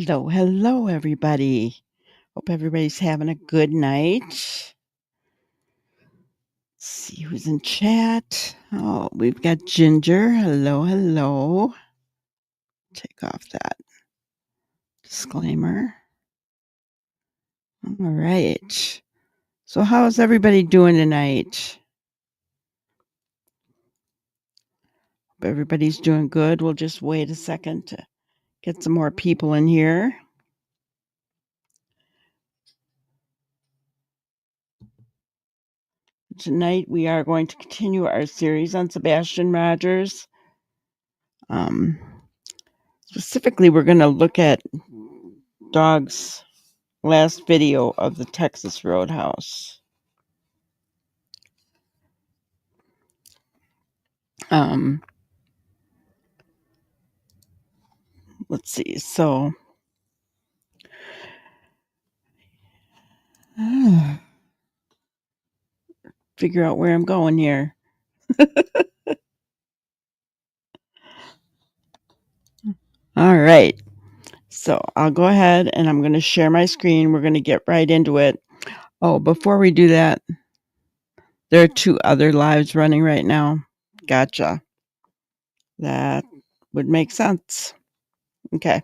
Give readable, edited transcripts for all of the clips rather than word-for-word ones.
Hello, everybody. Hope everybody's having a good night. Let's see who's in chat. Oh, we've got Ginger. Hello. Take off that disclaimer. All right. So, how's everybody doing tonight? Hope everybody's doing good. We'll just wait a second to get some more people in here. Tonight, we are going to continue our series on Sebastian Rogers. Specifically, we're going to look at Dog's last video of the Texas Roadhouse. Let's see. So, figure out where I'm going here. All right. So I'll go ahead and I'm going to share my screen. We're going to get right into it. Oh, before we do that, there are 2 other lives running right now. Gotcha. That would make sense. Okay.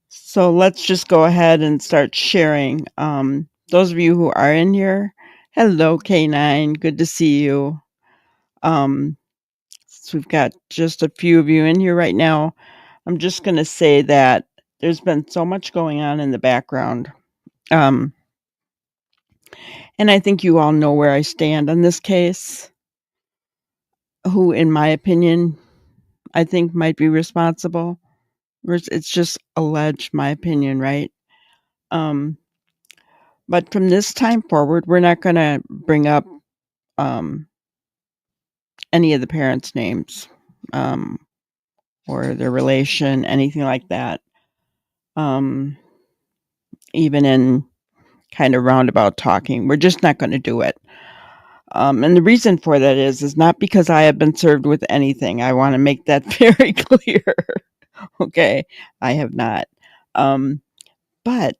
So let's just go ahead and start sharing. Those of you who are in here, hello, K9. Good to see you. So we've got just a few of you in here right now. I'm just going to say that there's been so much going on in the background. And I think you all know where I stand on this case. Who, in my opinion, I think might be responsible. It's just alleged, my opinion, right? But from this time forward, we're not going to bring up any of the parents' names or their relation, anything like that. Even in kind of roundabout talking, we're just not going to do it. And the reason for that is not because I have been served with anything. I want to make that very clear. Okay, I have not. But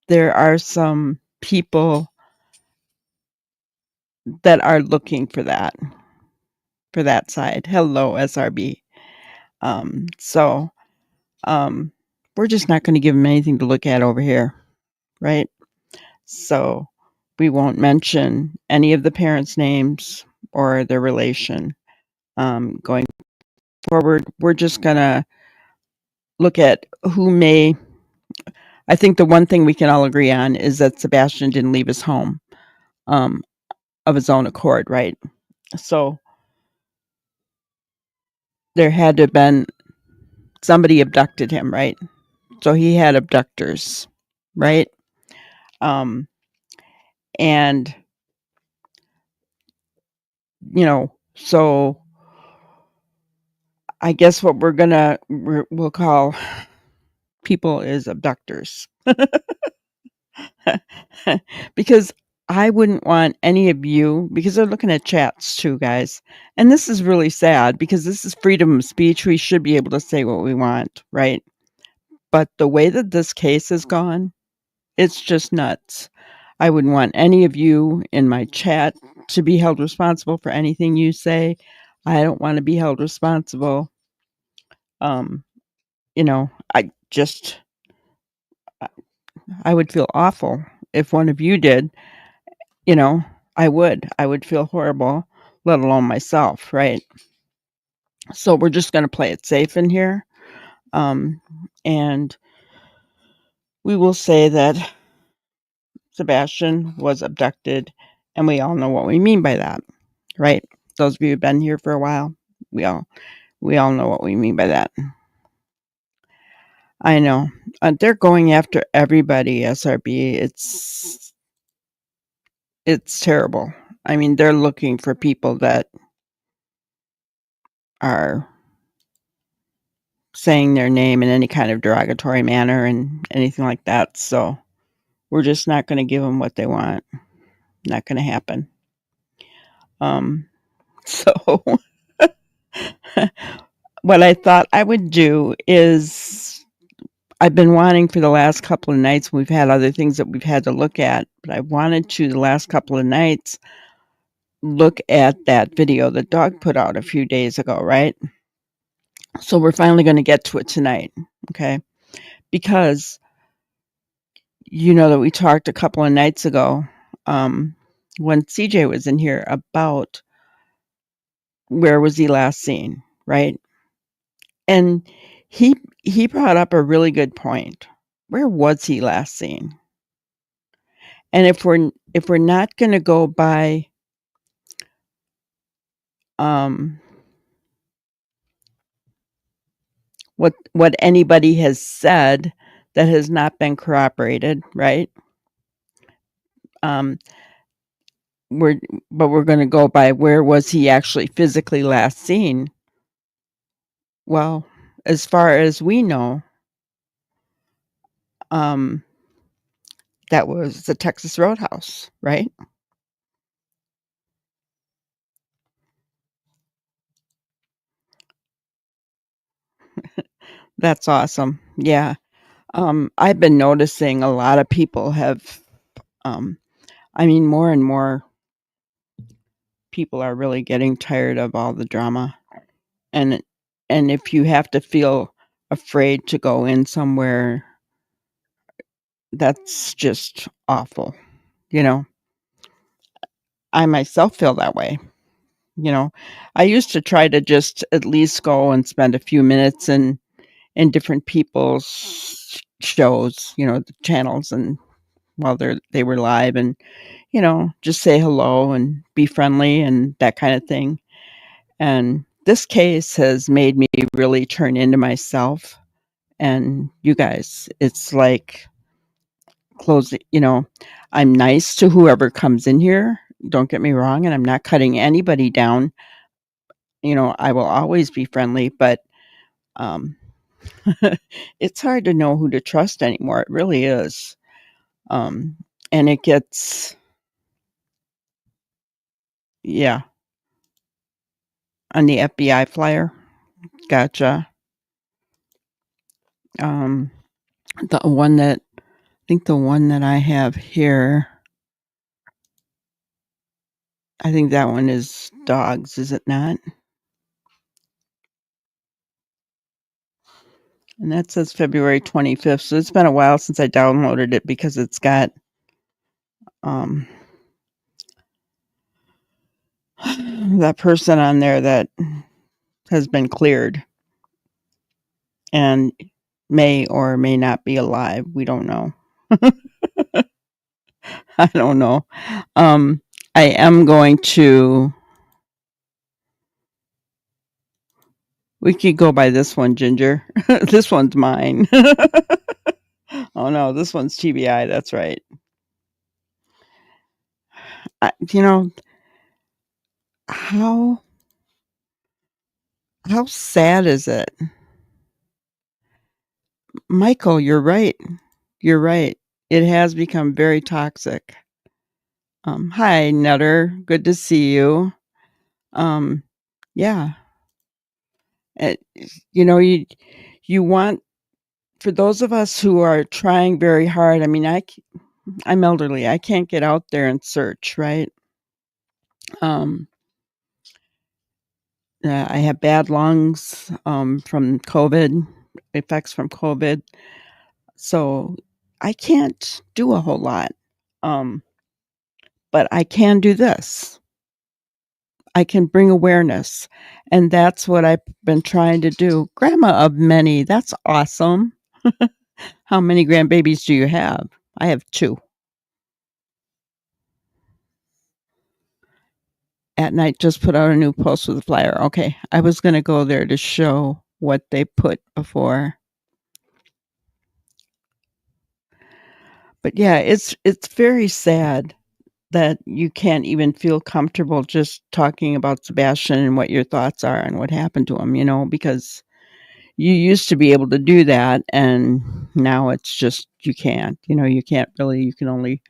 there are some people that are looking for that side. Hello, SRB. So we're just not going to give them anything to look at over here, right? So we won't mention any of the parents' names or their relation. Going forward, we're just going to look at who may. I think the one thing we can all agree on is that Sebastian didn't leave his home of his own accord, right? So there had to have been somebody abducted him, right? So he had abductors, right? And so I guess what we'll call people is abductors. Because I wouldn't want any of you, because they're looking at chats too, guys. And this is really sad because this is freedom of speech. We should be able to say what we want, right? But the way that this case has gone, it's just nuts. I wouldn't want any of you in my chat to be held responsible for anything you say. I don't want to be held responsible. I would feel awful if one of you did. I would feel horrible, let alone myself, right? So we're just going to play it safe in here. And we will say that Sebastian was abducted, and we all know what we mean by that, right? Those of you who've been here for a while, we all know what we mean by that. I know. They're going after everybody, SRB. It's terrible. I mean, they're looking for people that are saying their name in any kind of derogatory manner and anything like that. So we're just not going to give them what they want. Not going to happen. So what I thought I would do is I've been wanting for the last couple of nights, we've had other things that we've had to look at, but I wanted to the last couple of nights look at that video that Doug put out a few days ago, right? So we're finally going to get to it tonight, okay? Because you know that we talked a couple of nights ago when CJ was in here about where was he last seen, right? And he brought up a really good point. Where was he last seen? And if we're not going to go by um, what anybody has said that has not been corroborated, right? Um, we're we're going to go by where was he actually physically last seen? Well, as far as we know, um, that was the Texas Roadhouse, right? That's awesome. Yeah. I've been noticing a lot of people have, um, I mean, more and more people are really getting tired of all the drama. And, and if you have to feel afraid to go in somewhere, that's just awful. You know, I myself feel that way. You know, I used to try to just at least go and spend a few minutes in different people's shows, you know, the channels and while they were live and, you know, just say hello and be friendly and that kind of thing. And this case has made me really turn into myself. And you guys, it's like closing, you know, I'm nice to whoever comes in here. Don't get me wrong. And I'm not cutting anybody down. You know, I will always be friendly, but um, it's hard to know who to trust anymore. It really is. Um, and it gets, yeah, on the FBI flyer. Gotcha. Um, the one that I think the one that I have here, I think that one is dogs, is it not? And that says February 25th. So it's been a while since I downloaded it because it's got um, that person on there that has been cleared and may or may not be alive. We don't know. I don't know. Um, I am going to. We could go by this one, Ginger. This one's mine. Oh no, this one's TBI. That's right. You know how sad is it, Michael? You're right. You're right. It has become very toxic. Hi, Nutter. Good to see you. Um, yeah. It, you know, you want for those of us who are trying very hard. I mean, I'm elderly. I can't get out there and search, right? Um, I have bad lungs from COVID, effects from COVID. So I can't do a whole lot. Um, but I can do this. I can bring awareness. And that's what I've been trying to do. Grandma of many. That's awesome. How many grandbabies do you have? I have 2. At night, just put out a new post with a flyer. Okay. I was going to go there to show what they put before. But yeah, it's very sad that you can't even feel comfortable just talking about Sebastian and what your thoughts are and what happened to him, you know, because you used to be able to do that and now it's just you can't. You know, you can't really you can only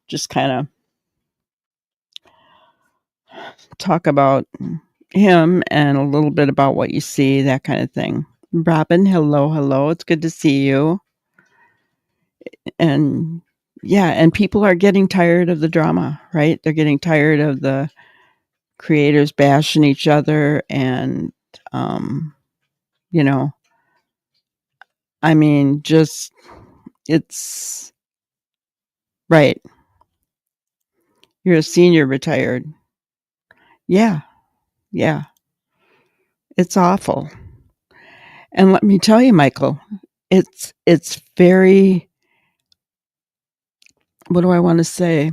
just kind of talk about him and a little bit about what you see, that kind of thing. Robin, hello, hello. It's good to see you. And yeah, and people are getting tired of the drama, right? They're getting tired of the creators bashing each other and, um, you know, I mean, just it's right. You're a senior retired. Yeah, yeah. It's awful. And let me tell you, Michael, it's very, what do I want to say?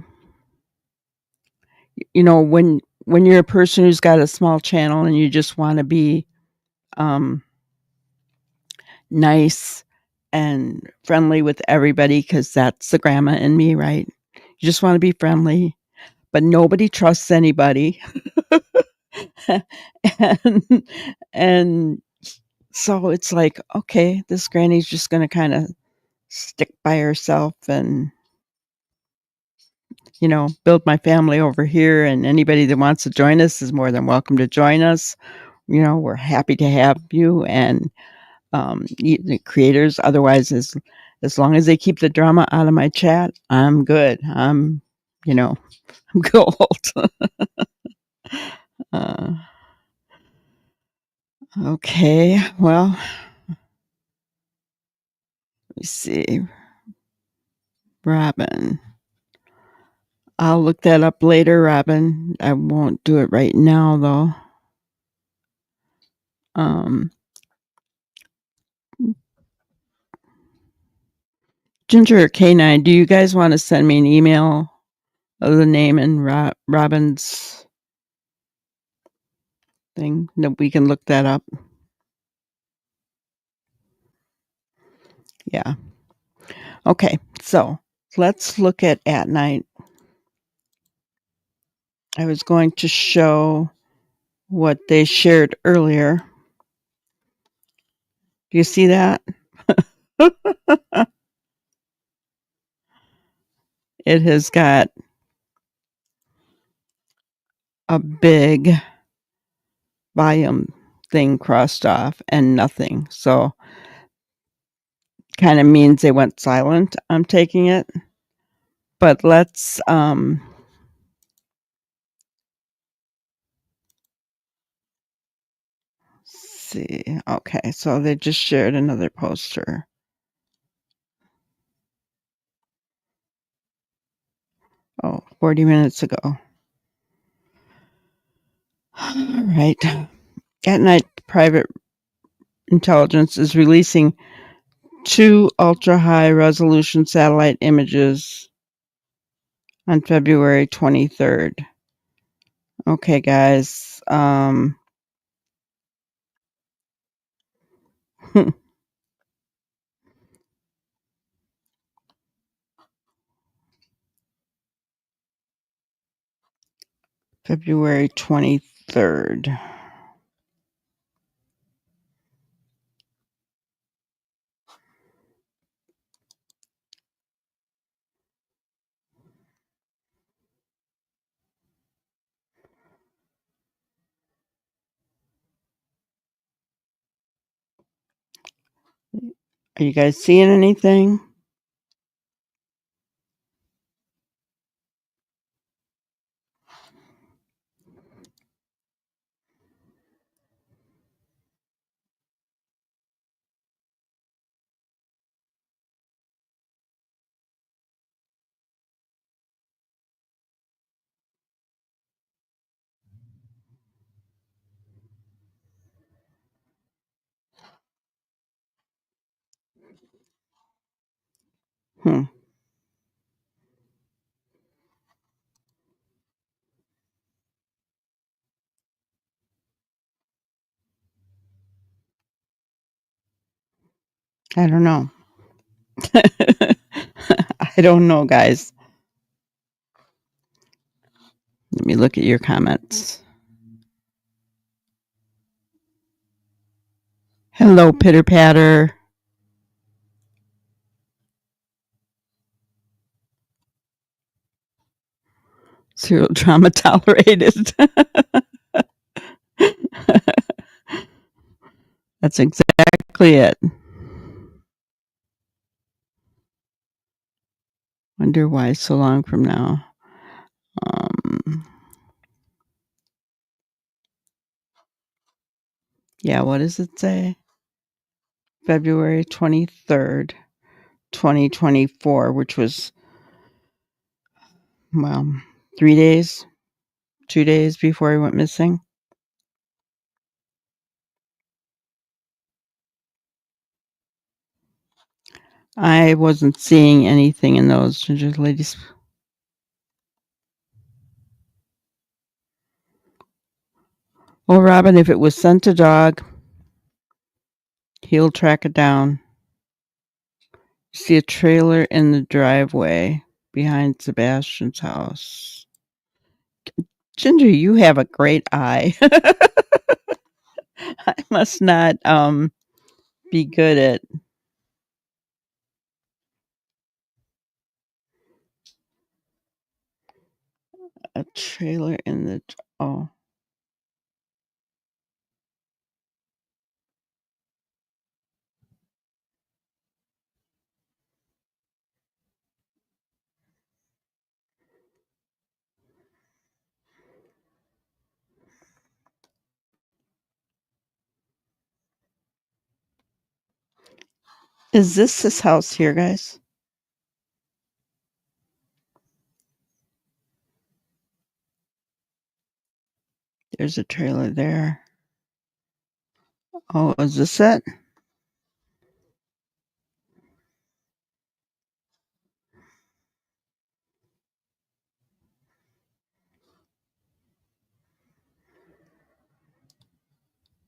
You know, when you're a person who's got a small channel and you just want to be um, nice and friendly with everybody, because that's the grandma in me, right? You just want to be friendly, but nobody trusts anybody. and and so it's like, okay, this granny's just going to kind of stick by herself and, you know, build my family over here, and anybody that wants to join us is more than welcome to join us. You know, we're happy to have you, and the creators. Otherwise, as long as they keep the drama out of my chat, I'm good. You know, I'm gold. uh, okay, well, let me see, Robin. I'll look that up later, Robin. I won't do it right now, though. Ginger or K9, do you guys want to send me an email of the name and Robin's thing that we can look that up? Yeah. Okay, so let's look at night. I was going to show what they shared earlier. Do you see that? It has got a big volume thing crossed off and nothing. So kind of means they went silent. I'm taking it. But let's see. Okay, so they just shared another poster. Oh, 40 minutes ago. All right. At night, private intelligence is releasing 2 ultra-high resolution satellite images on February 23rd. Okay, guys. February 23rd. Are you guys seeing anything? Hmm. I don't know. I don't know, guys. Let me look at your comments. Hello, Pitter Patter. Zero drama tolerated. That's exactly it. Wonder why so long from now. Yeah, what does it say? February 23rd, 2024, which was, well, 3 days, 2 days before he went missing. I wasn't seeing anything in those ginger ladies. Well, Robin, if it was sent to dog, he'll track it down. See a trailer in the driveway behind Sebastian's house. Ginger, you have a great eye. I must not be good at a trailer in the oh. Is this his house here, guys? There's a trailer there. Oh, is this it?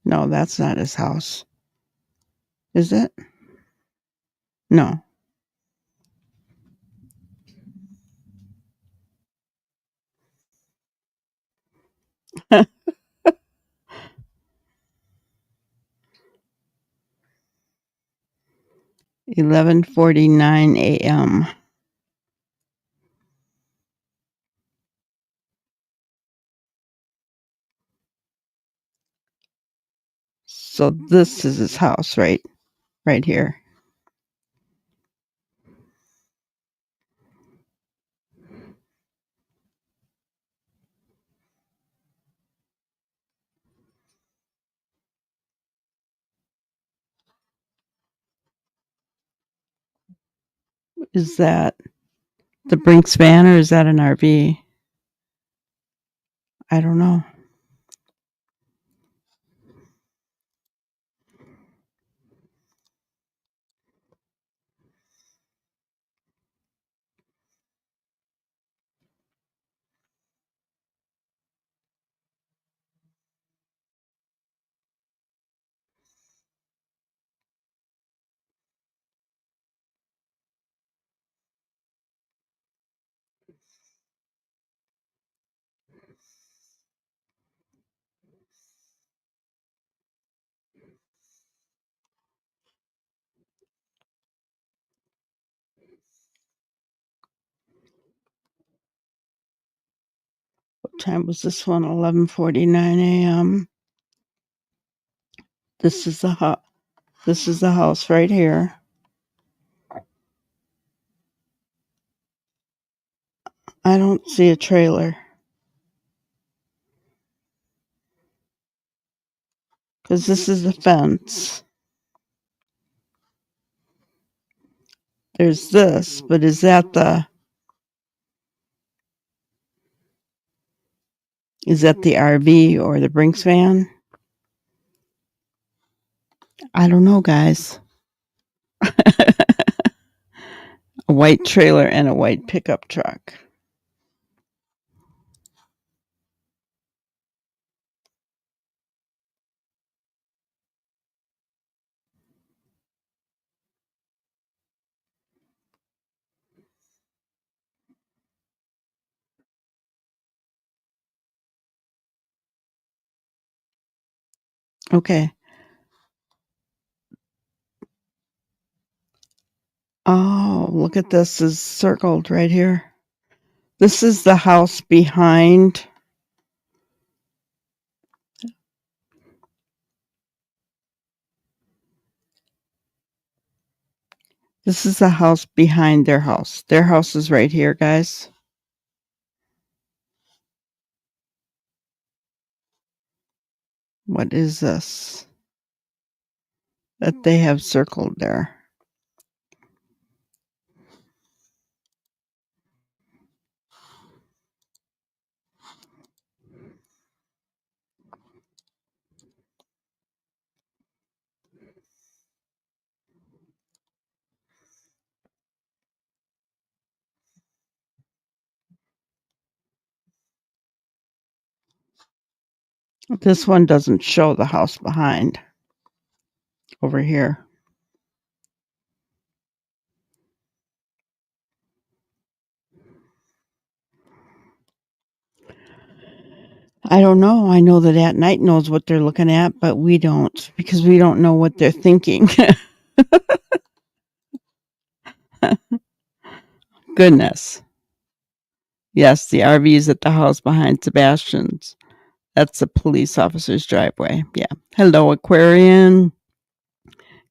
No, that's not his house. Is it? No. $11:49 a.m. So this is his house, right here. Is that the Brinks van or is that an RV? I don't know. What time was this one? 11:49 a.m. This is the house right here. I don't see a trailer. Because this is the fence. There's this, but is that the RV or the Brinks van? I don't know, guys. A white trailer and a white pickup truck. Okay. Oh, look at this is circled right here. This is the house behind. This is the house behind their house. Their house is right here, guys. What is this that they have circled there? This one doesn't show the house behind over here. I don't know. I know that at night knows what they're looking at, but we don't because we don't know what they're thinking. Goodness. Yes, the RV is at the house behind Sebastian's. That's the police officer's driveway. Yeah. Hello, Aquarian.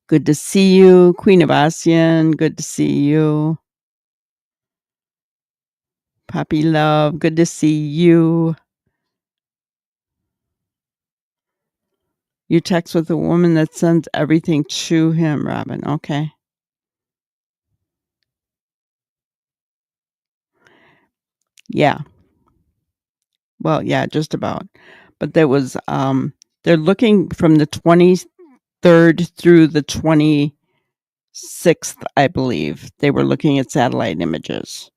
Good to see you. Queen of Asian. Good to see you. Poppy Love. Good to see you. You text with a woman that sends everything to him, Robin. Okay. Yeah. Well, yeah, just about. But there was they're looking from the 23rd through the 26th, I believe. They were looking at satellite images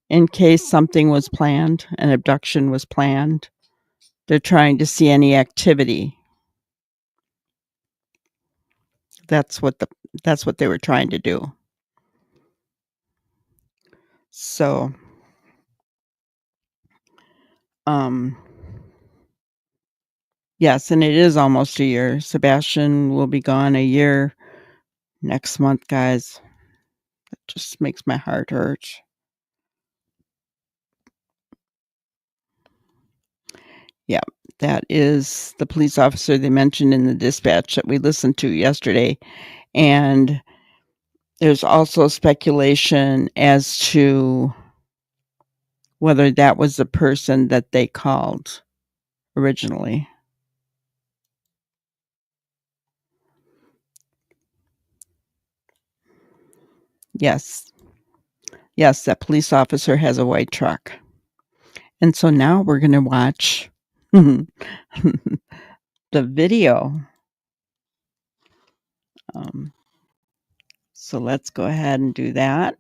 in case something was planned, an abduction was planned. They're trying to see any activity. That's what they were trying to do. So, yes, and it is almost a year. Sebastian will be gone a year next month, guys. That just makes my heart hurt. Yeah, that is the police officer they mentioned in the dispatch that we listened to yesterday. And there's also speculation as to whether that was the person that they called originally. Yes. Yes, that police officer has a white truck. And so now we're going to watch the video. So let's go ahead and do that.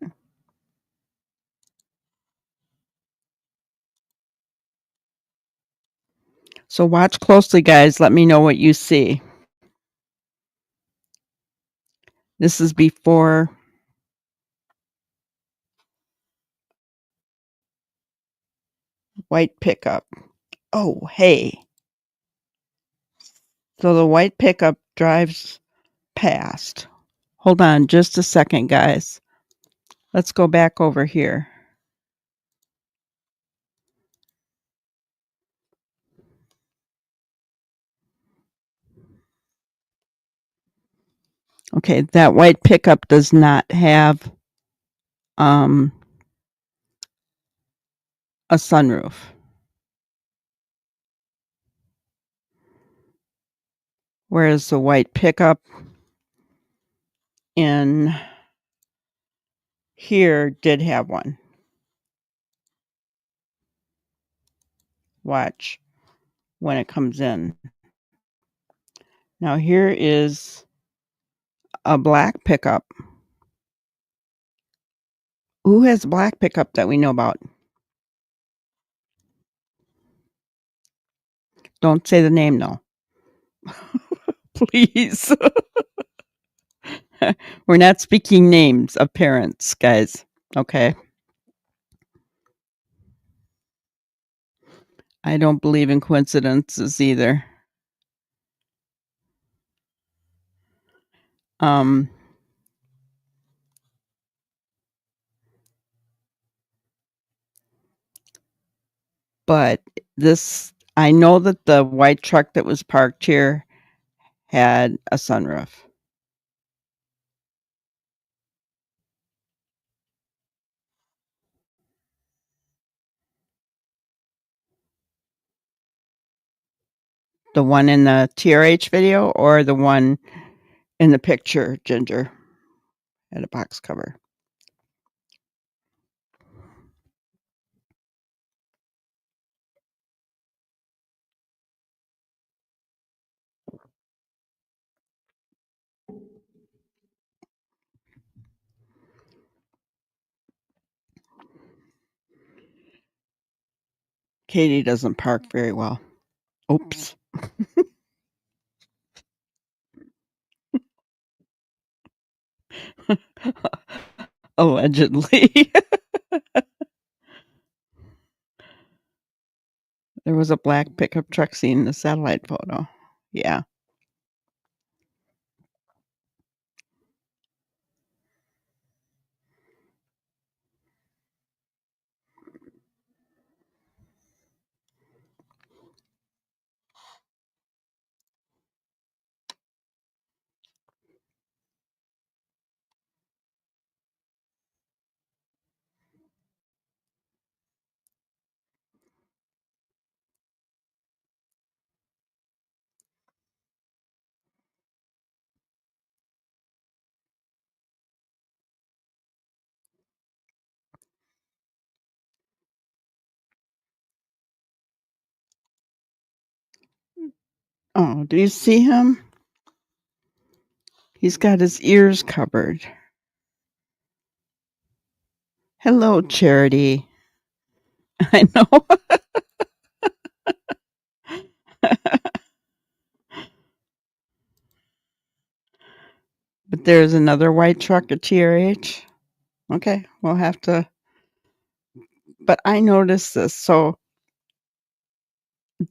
So watch closely, guys. Let me know what you see. This is before white pickup. Oh, hey. So the white pickup drives past. Hold on just a second, guys. Let's go back over here. Okay, that white pickup does not have a sunroof. Whereas the white pickup in here did have one. Watch when it comes in. Now here is a black pickup. Who has a black pickup that we know about? Don't say the name, though. Please. We're not speaking names of parents, guys. Okay. I don't believe in coincidences either. But I know that the white truck that was parked here had a sunroof. The one in the TRH video or the one in the picture, Ginger, at a box cover? Katie doesn't park very well. Oops. Allegedly. There was a black pickup truck seen in the satellite photo. Yeah. Oh, do you see him? He's got his ears covered. Hello, Charity. I know. But there's another white truck at TRH. Okay, we'll have to. But I noticed this. So,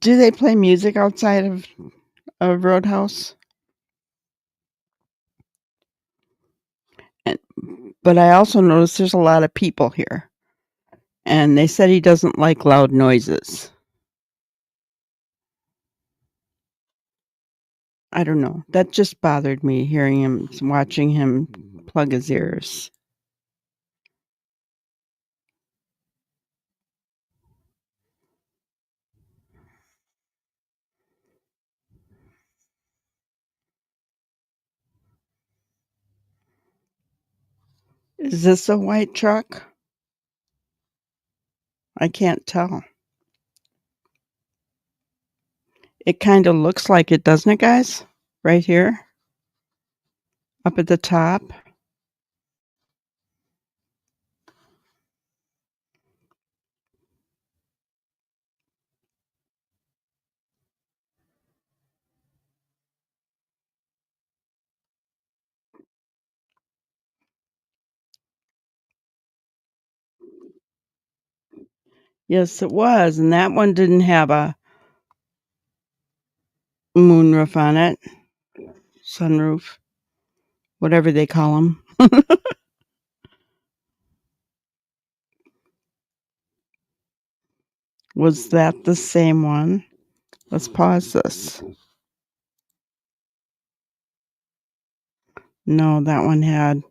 do they play music outside of Roadhouse? And, but I also noticed there's a lot of people here. And they said he doesn't like loud noises. I don't know. That just bothered me hearing him, watching him plug his ears. Is this a white truck? I can't tell. It kind of looks like it, doesn't it, guys? Right here, up at the top. Yes, it was. And that one didn't have a moonroof on it, sunroof, whatever they call them. Was that the same one? Let's pause this. No, that one had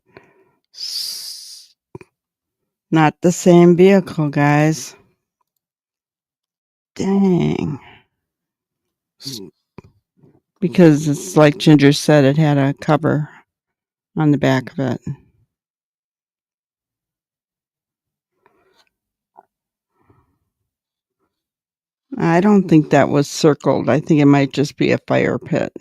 not the same vehicle, guys. Dang. Because it's like Ginger said, it had a cover on the back of it. I don't think that was circled. I think it might just be a fire pit.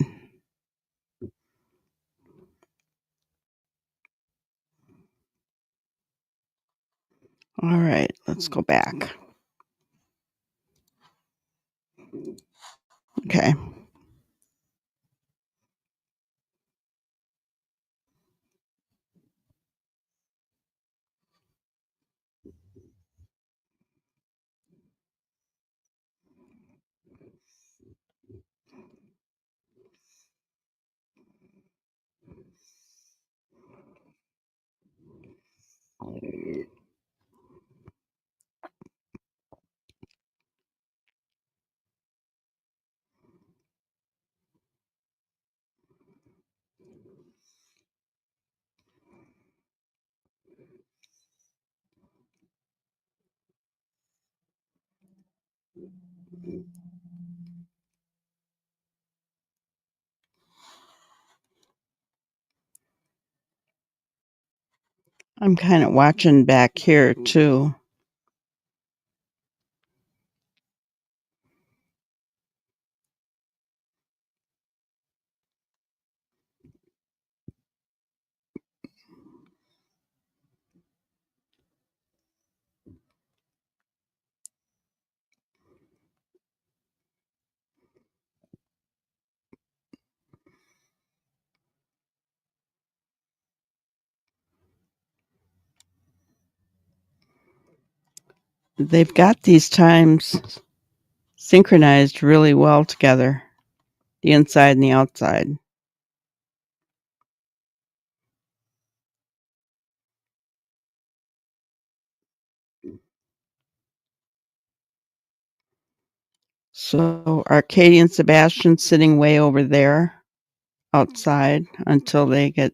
All right, let's go back. Okay. I'm kinda watching back here too. They've got these times synchronized really well together, the inside and the outside. So, are Katie and Sebastian sitting way over there outside until they get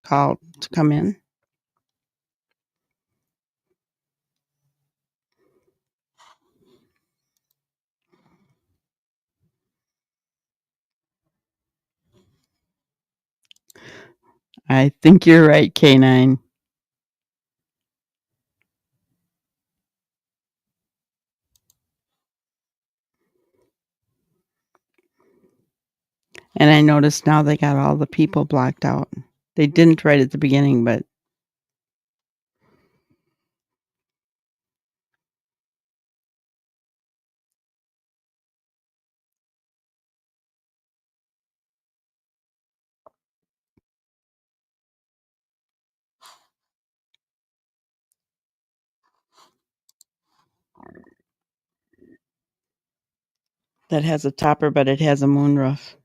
called to come in? I think you're right, K9. And I noticed now they got all the people blocked out. They didn't right at the beginning, but that has a topper, but it has a moonroof.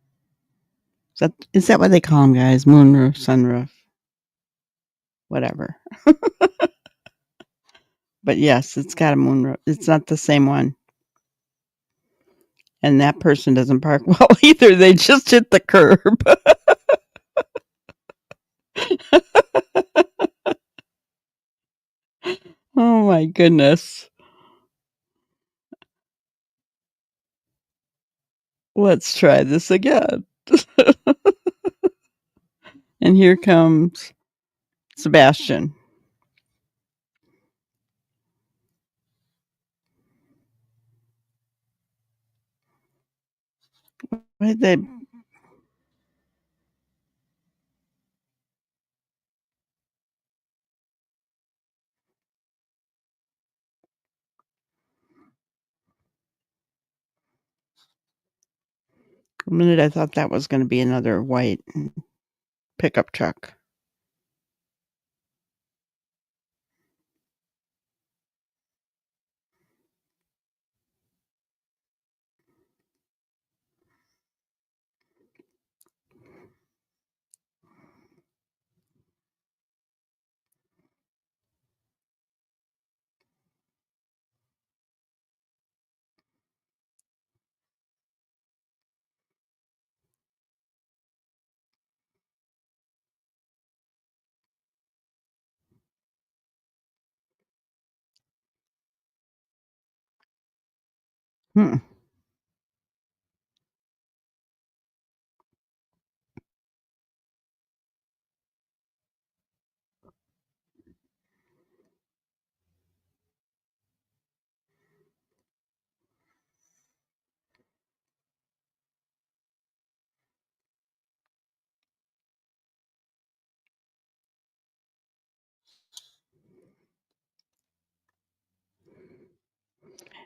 Is that what they call them, guys? Moonroof, sunroof, whatever. But yes, it's got a moonroof. It's not the same one. And that person doesn't park well either. They just hit the curb. Oh my goodness. Let's try this again. And here comes Sebastian. Why did they? For a minute, I thought that was going to be another white pickup truck. Hmm.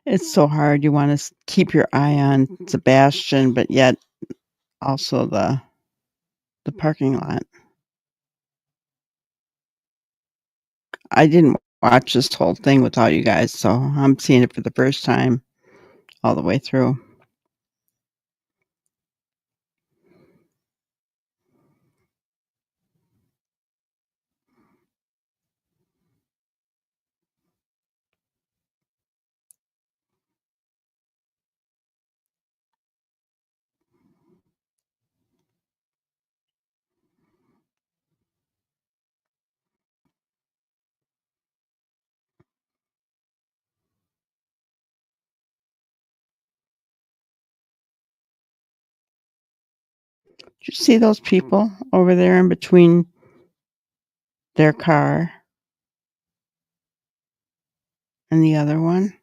It's so hard. You want to keep your eye on Sebastian, but yet also the parking lot. I didn't watch this whole thing without you guys, so I'm seeing it for the first time all the way through. Did you see those people over there in between their car. And the other one?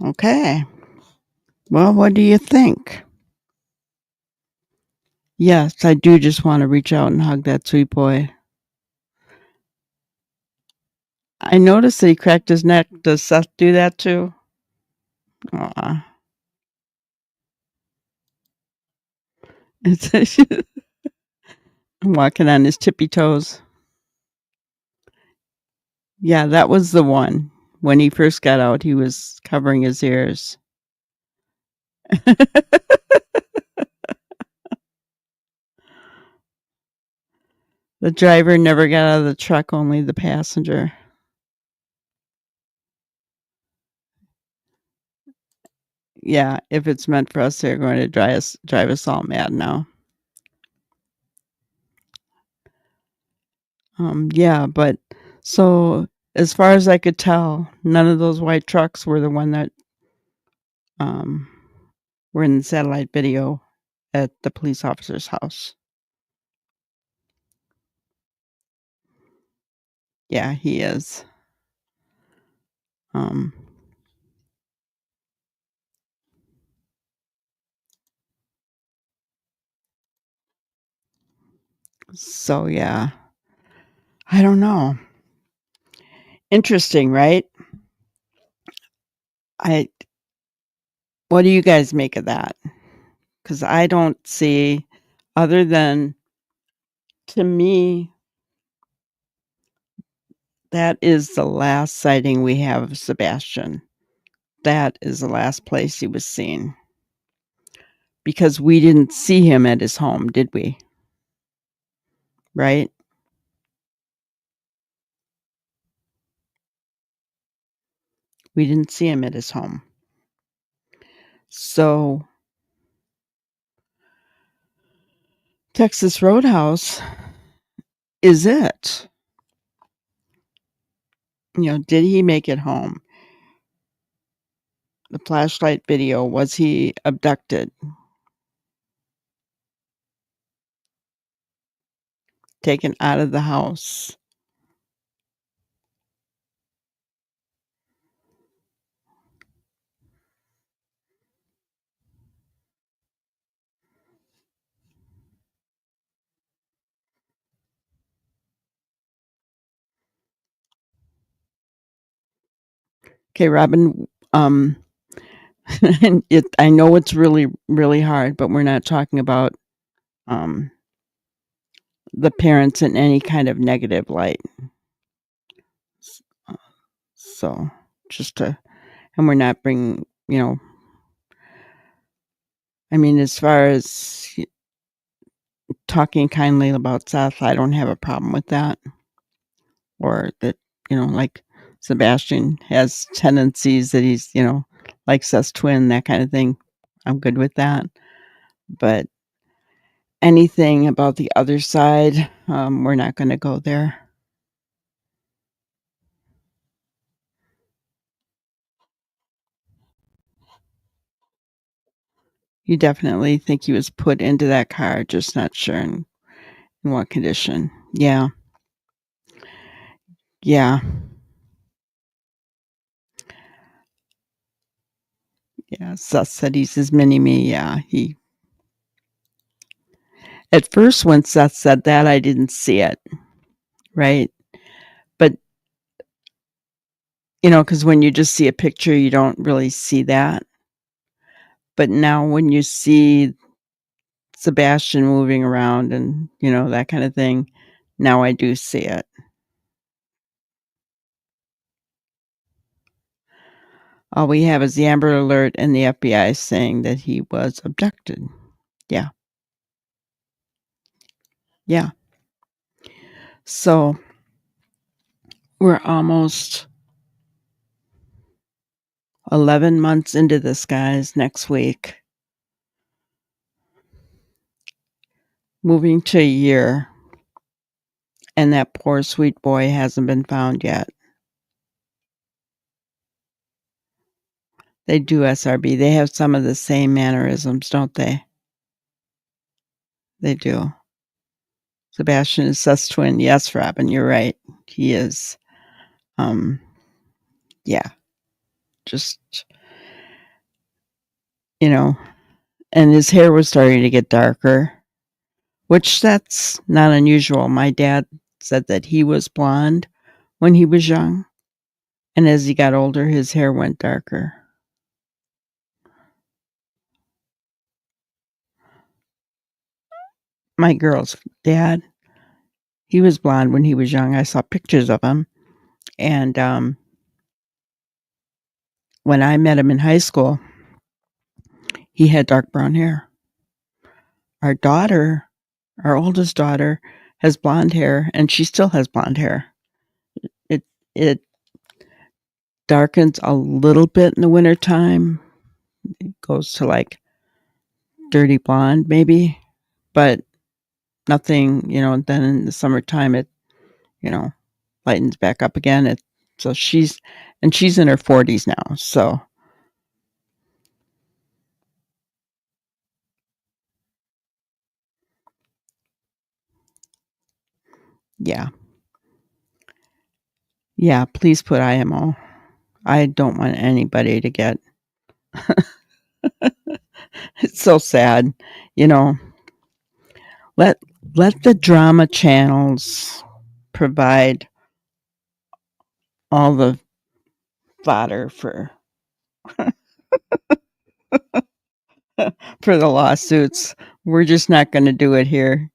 Okay. Well, what do you think? Yes, I do just want to reach out and hug that sweet boy. I noticed that he cracked his neck. Does Seth do that too? Aw. Walking on his tippy toes. Yeah, that was the one. When he first got out, he was covering his ears. The driver never got out of the truck, only the passenger. Yeah, if it's meant for us, they're going to drive us all mad now. Yeah, but so as far as I could tell, none of those white trucks were the one that were in the satellite video at the police officer's house. Yeah, he is. So yeah, I don't know. Interesting, right? What do you guys make of that? Because I don't see, other than, to me, that is the last sighting we have of Sebastian. That is the last place he was seen. Because we didn't see him at his home, did we? Right? We didn't see him at his home. So, Texas Roadhouse is it. Did he make it home? The flashlight video, was he abducted? Taken out of the house? Okay, Robin, I know it's really, really hard, but we're not talking about the parents in any kind of negative light. So, and we're not bringing, as far as talking kindly about Seth, I don't have a problem with that. Or that, like Sebastian has tendencies that he's, like Seth's twin, that kind of thing. I'm good with that. But anything about the other side, we're not going to go there. You definitely think he was put into that car, just not sure in what condition. Yeah. Yeah. Yeah. Seth said he's his mini-me. Yeah. At first, when Seth said that, I didn't see it. Right. But, because when you just see a picture, you don't really see that. But now when you see Sebastian moving around and, that kind of thing, now I do see it. All we have is the Amber Alert and the FBI saying that he was abducted. Yeah. Yeah. So we're almost 11 months into this, guys, next week. Moving to a year. And that poor sweet boy hasn't been found yet. They do SRB. They have some of the same mannerisms, don't they? They do. Sebastian is Seth's twin. Yes, Robin, you're right. He is. Um, yeah, just, you know, and his hair was starting to get darker, which that's not unusual. My dad said that he was blonde when he was young, and as he got older, his hair went darker. My girl's dad, he was blonde when he was young. I saw pictures of him, and when I met him in high school, he had dark brown hair. Our daughter, our oldest daughter, has blonde hair, and she still has blonde hair. It darkens a little bit in the wintertime. It goes to like dirty blonde, maybe, but nothing, then in the summertime, it, you know, lightens back up again. So she's in her 40s now. So yeah. Yeah, please put IMO. I don't want anybody to get it's so sad, you know. Let the drama channels provide all the fodder for the lawsuits. We're just not going to do it here.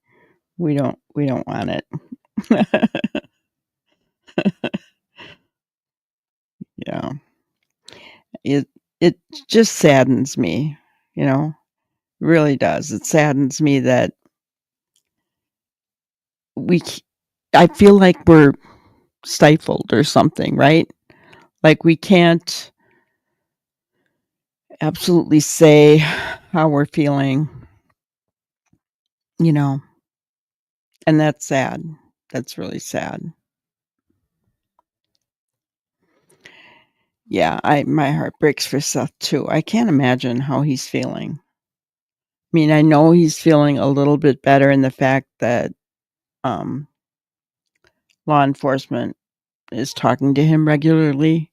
We don't want it. Yeah. It it just saddens me, you know. Really does. It saddens me that we I feel like we're stifled or something, right? Like we can't absolutely say how we're feeling, you know, and that's sad. That's really sad. Yeah, I my heart breaks for Seth too. I can't imagine how he's feeling. I mean, I know he's feeling a little bit better in the fact that um, law enforcement is talking to him regularly,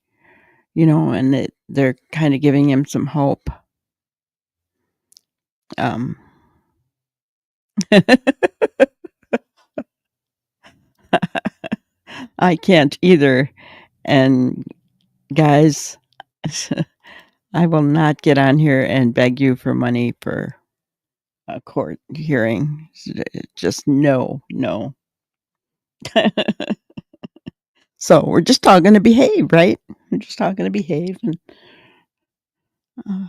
and they're kind of giving him some hope. Um, I can't either. And guys, I will not get on here and beg you for money for a court hearing. Just no, no. So we're just all going to behave, right? We're just all going to behave. And, uh,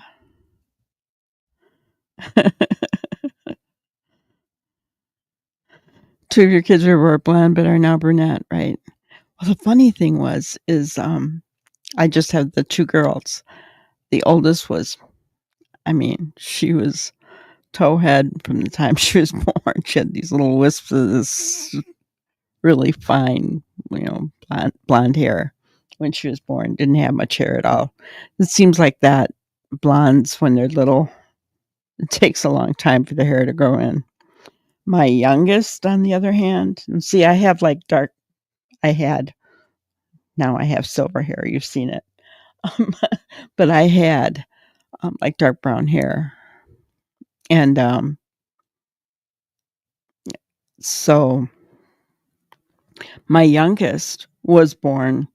two of your kids were blonde but are now brunette, right? Well, the funny thing is I just have the two girls. The oldest was, I mean, she was towhead from the time she was born. She had these little wisps of this really fine, blonde hair when she was born. Didn't have much hair at all. It seems like that blondes when they're little. It takes a long time for the hair to grow in. My youngest, on the other hand, and see, I have like dark. I had now I have silver hair. You've seen it, but I had like dark brown hair, and so my youngest was born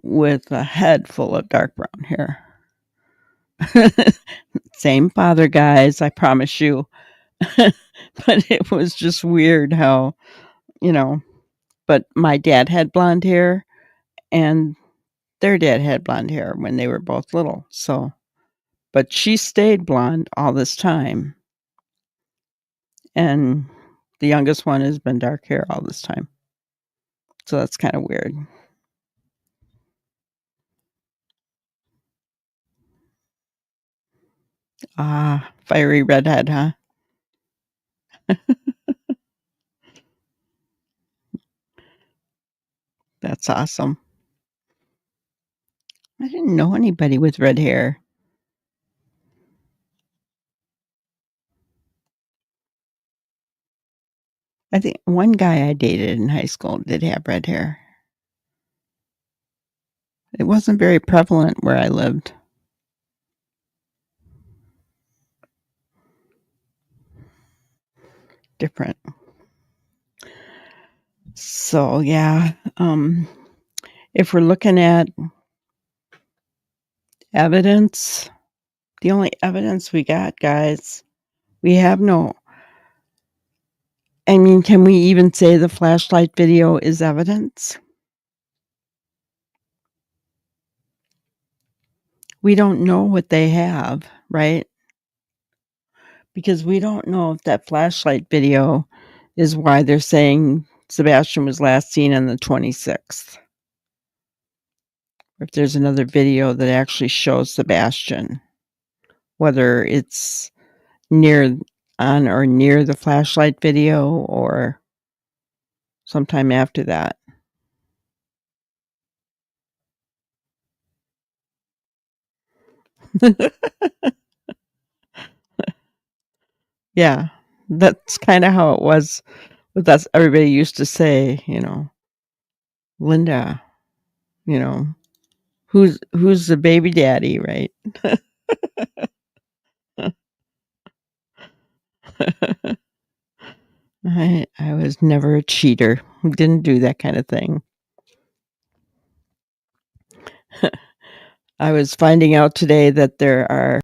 with a head full of dark brown hair. Same father, guys, I promise you. But it was just weird how, you know, but my dad had blonde hair and their dad had blonde hair when they were both little. So, but she stayed blonde all this time. And the youngest one has been dark hair all this time. So that's kind of weird. Ah, fiery redhead, huh? That's awesome. I didn't didn't know anybody with red hair. I think one guy I dated in high school did have red hair. It wasn't very prevalent where I lived. Different. So, yeah, if we're looking at evidence, the only evidence we got, guys, we have no. I mean, can we even say the flashlight video is evidence? We don't know what they have, right? Because we don't know if that flashlight video is why they're saying Sebastian was last seen on the 26th. Or if there's another video that actually shows Sebastian, whether it's on or near the flashlight video or sometime after that. Yeah, that's kind of how it was with us. Everybody used to say, Linda, you know, who's the baby daddy, right? I was never a cheater. Didn't do that kind of thing. I was finding out today that there are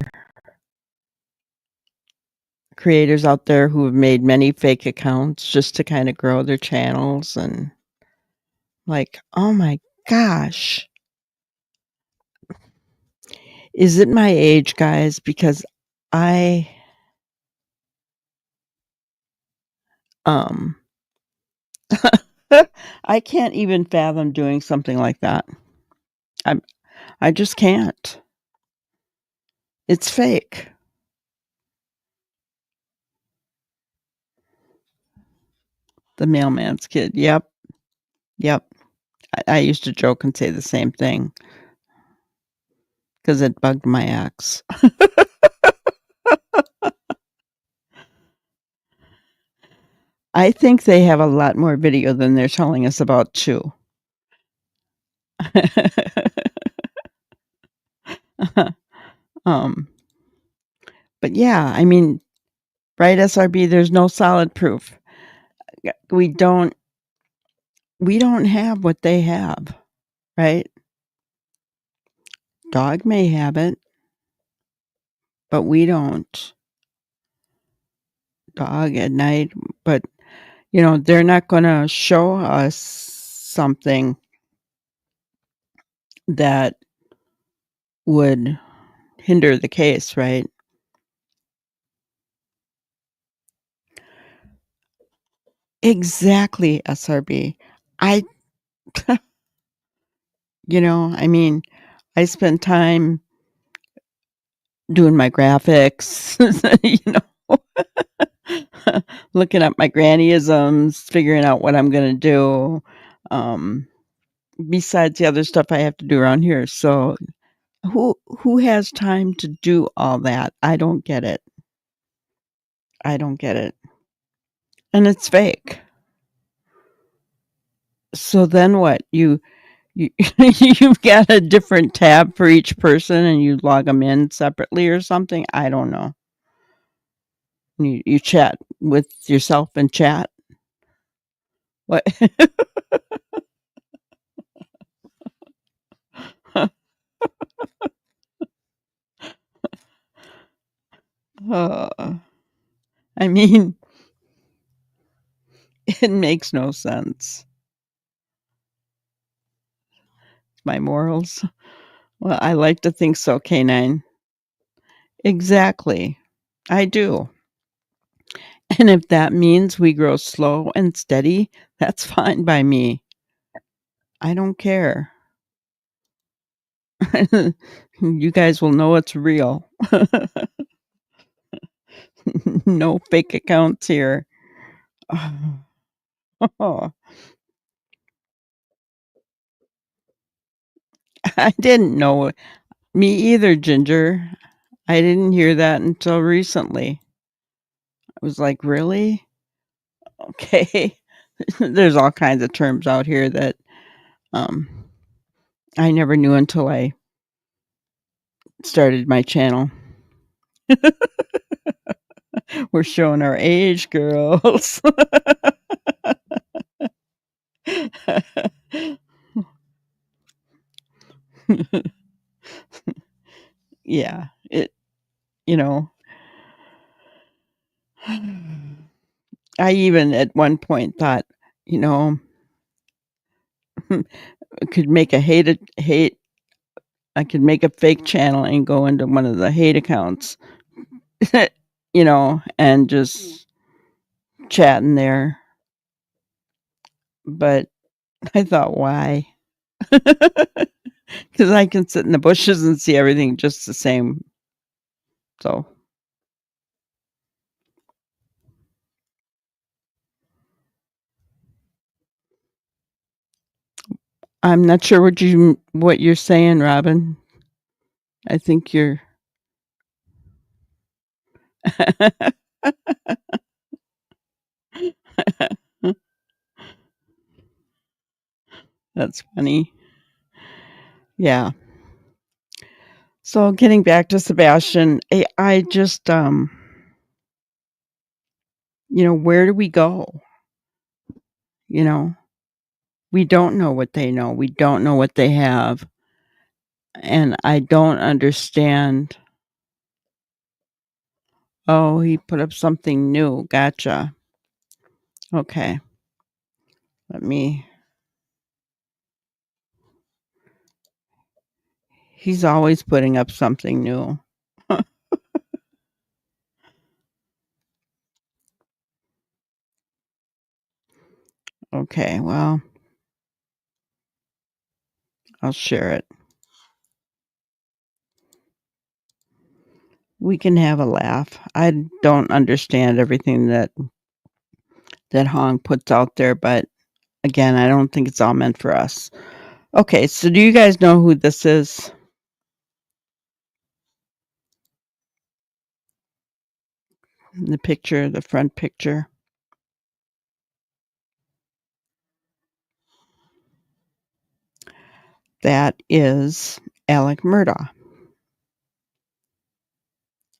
creators out there who have made many fake accounts just to kind of grow their channels, and like, oh my gosh. Is it my age, guys? Because I um I can't even fathom doing something like that. I just can't. It's fake. The mailman's kid. Yep. Yep. I used to joke and say the same thing because it bugged my ex. I think they have a lot more video than they're telling us about, too. But yeah, I mean, right, SRB, there's no solid proof. We don't have what they have, right? Dog may have it, but we don't. Dog at night, but they're not going to show us something that would hinder the case, right? Exactly, SRB. I I mean, I spend time doing my graphics, looking up my Granny-isms, figuring out what I'm going to do, besides the other stuff I have to do around here. So who has time to do all that? I don't get it. I don't get it. And it's fake. So then what? You you've got a different tab for each person and you log them in separately or something? I don't know. You chat with yourself in chat? What? I mean, it makes no sense. My morals? Well, I like to think so, K9. Exactly. I do. And if that means we grow slow and steady, that's fine by me. I don't care. You guys will know it's real. No fake accounts here. Oh. I didn't know. Me either, Ginger. I didn't hear that until recently. I was like, "Really? Okay." There's all kinds of terms out here that, um, I never knew until I started my channel. We're showing our age, girls. Yeah, you know, I even at one point thought, you know, could make a hate I could make a fake channel and go into one of the hate accounts, and just chat in there. But I thought, why? Because I can sit in the bushes and see everything just the same. So I'm not sure what you're saying, Robin. I think you're That's funny. Yeah. So getting back to Sebastian, I just where do we go? You know, we don't know what they know. We don't know what they have. And I don't understand. Oh, he put up something new. Gotcha. Okay. Let me He's always putting up something new. Okay, well, I'll share it. We can have a laugh. I don't understand everything that Hong puts out there, but again, I don't think it's all meant for us. Okay, so do you guys know who this is? The picture, the front picture. That is Alec Murdaugh.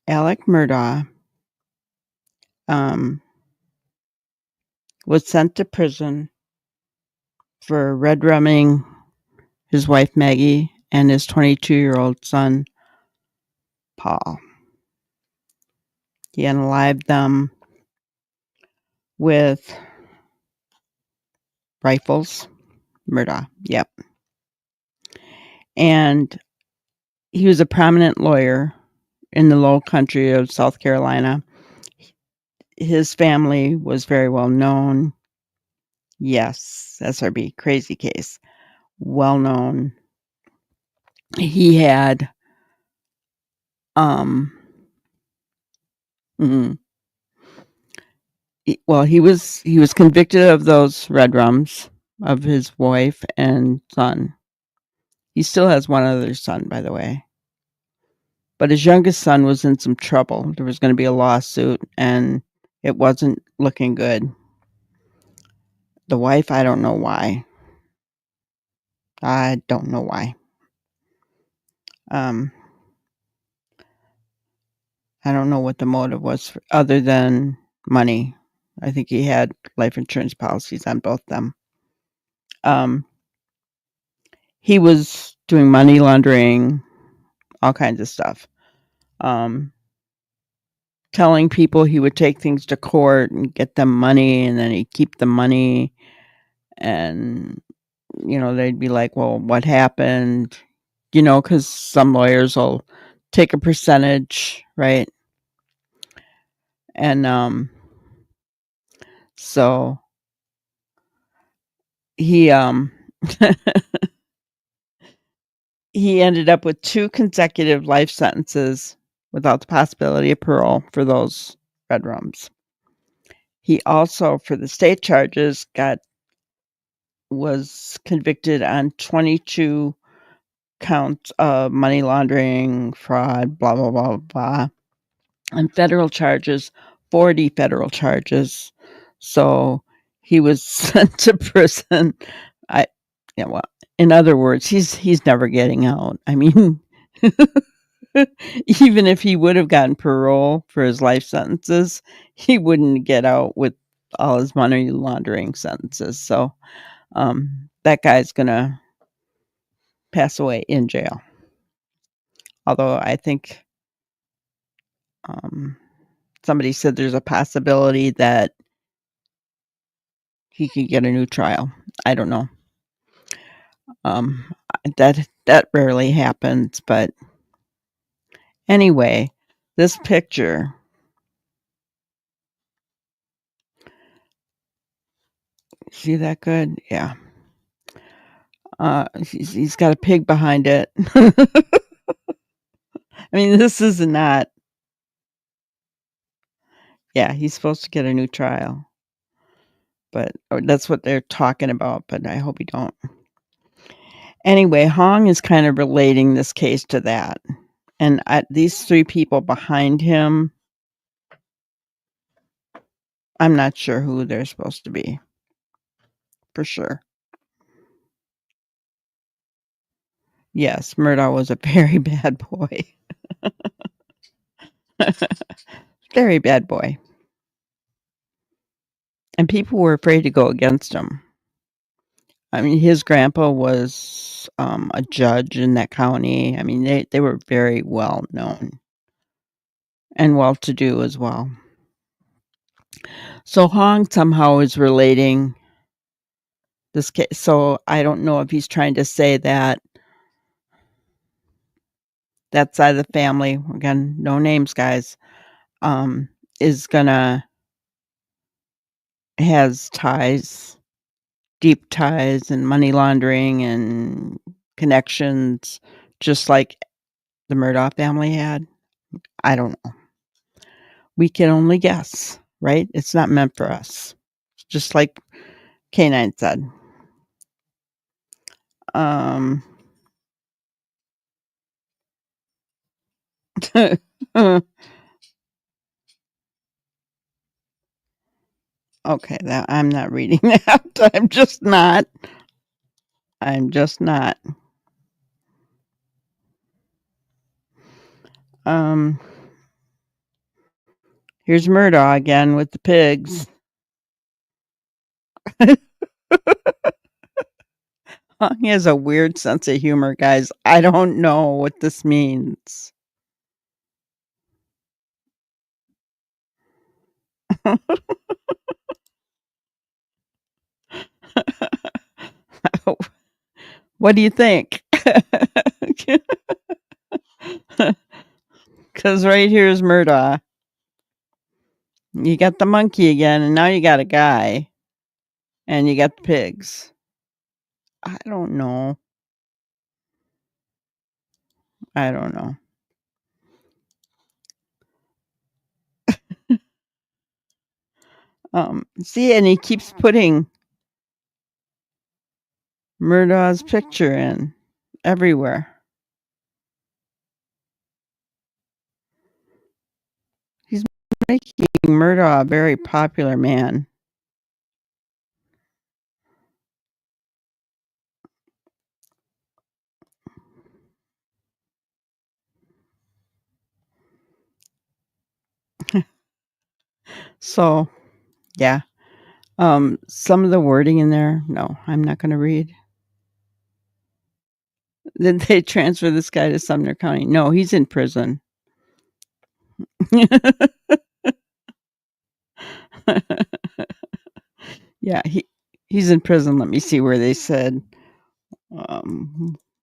Alec Murdaugh was sent to prison for red rumming his wife Maggie and his 22-year-old son Paul. He unalived them with rifles. Murdaugh, yep. And he was a prominent lawyer in the low country of South Carolina. His family was very well known. Yes, SRB, crazy case. Well known. He had mm, he was convicted of those red rums of his wife and son. He still has one other son, by the way. But his youngest son was in some trouble. There was going to be a lawsuit, and it wasn't looking good. The wife, I don't know why. I don't know why. I don't know what the motive was other than money. I think he had life insurance policies on both them. He was doing money laundering, all kinds of stuff. Telling people he would take things to court and get them money, and then he'd keep the money. And, they'd be like, well, what happened? Because some lawyers will take a percentage, right? And so he he ended up with 2 consecutive life sentences without the possibility of parole for those red rums. He also, for the state charges, was convicted on 22 counts of money laundering, fraud, blah, blah, blah, blah. And federal charges, 40 federal charges. So he was sent to prison. Well, in other words, he's never getting out. I mean, even if he would have gotten parole for his life sentences, he wouldn't get out with all his money laundering sentences. So that guy's gonna pass away in jail. Although I think somebody said there's a possibility that he could get a new trial. I don't know. That rarely happens, but anyway, this picture. See that good? Yeah. He's got a pig behind it. I mean, this is not. Yeah, he's supposed to get a new trial, but that's what they're talking about. But I hope he don't. Anyway, Hong is kind of relating this case to that, and these three people behind him, I'm not sure who they're supposed to be, for sure. Yes, Murdaugh was a very bad boy. Very bad boy. And people were afraid to go against him. I mean, his grandpa was a judge in that county. I mean, they were very well known and well to do as well. So Hong somehow is relating this case. So I don't know if he's trying to say that that side of the family, again, no names, guys, is has ties, deep ties and money laundering and connections, just like the Murdaugh family had. I don't know. We can only guess, right? It's not meant for us. Just like K9 said. Okay, that I'm not reading that. I'm just not. Here's Murdaugh again with the pigs. He has a weird sense of humor, guys. I don't know what this means. What do you think? Because right here is Murdaugh. You got the monkey again, and now you got a guy. And you got the pigs. I don't know. See, and he keeps putting Murdaugh's picture in everywhere. He's making Murdaugh a very popular man. So, yeah. Some of the wording in there, no, I'm not going to read. Did they transfer this guy to Sumner County? No, he's in prison. Yeah, he's in prison. Let me see where they said.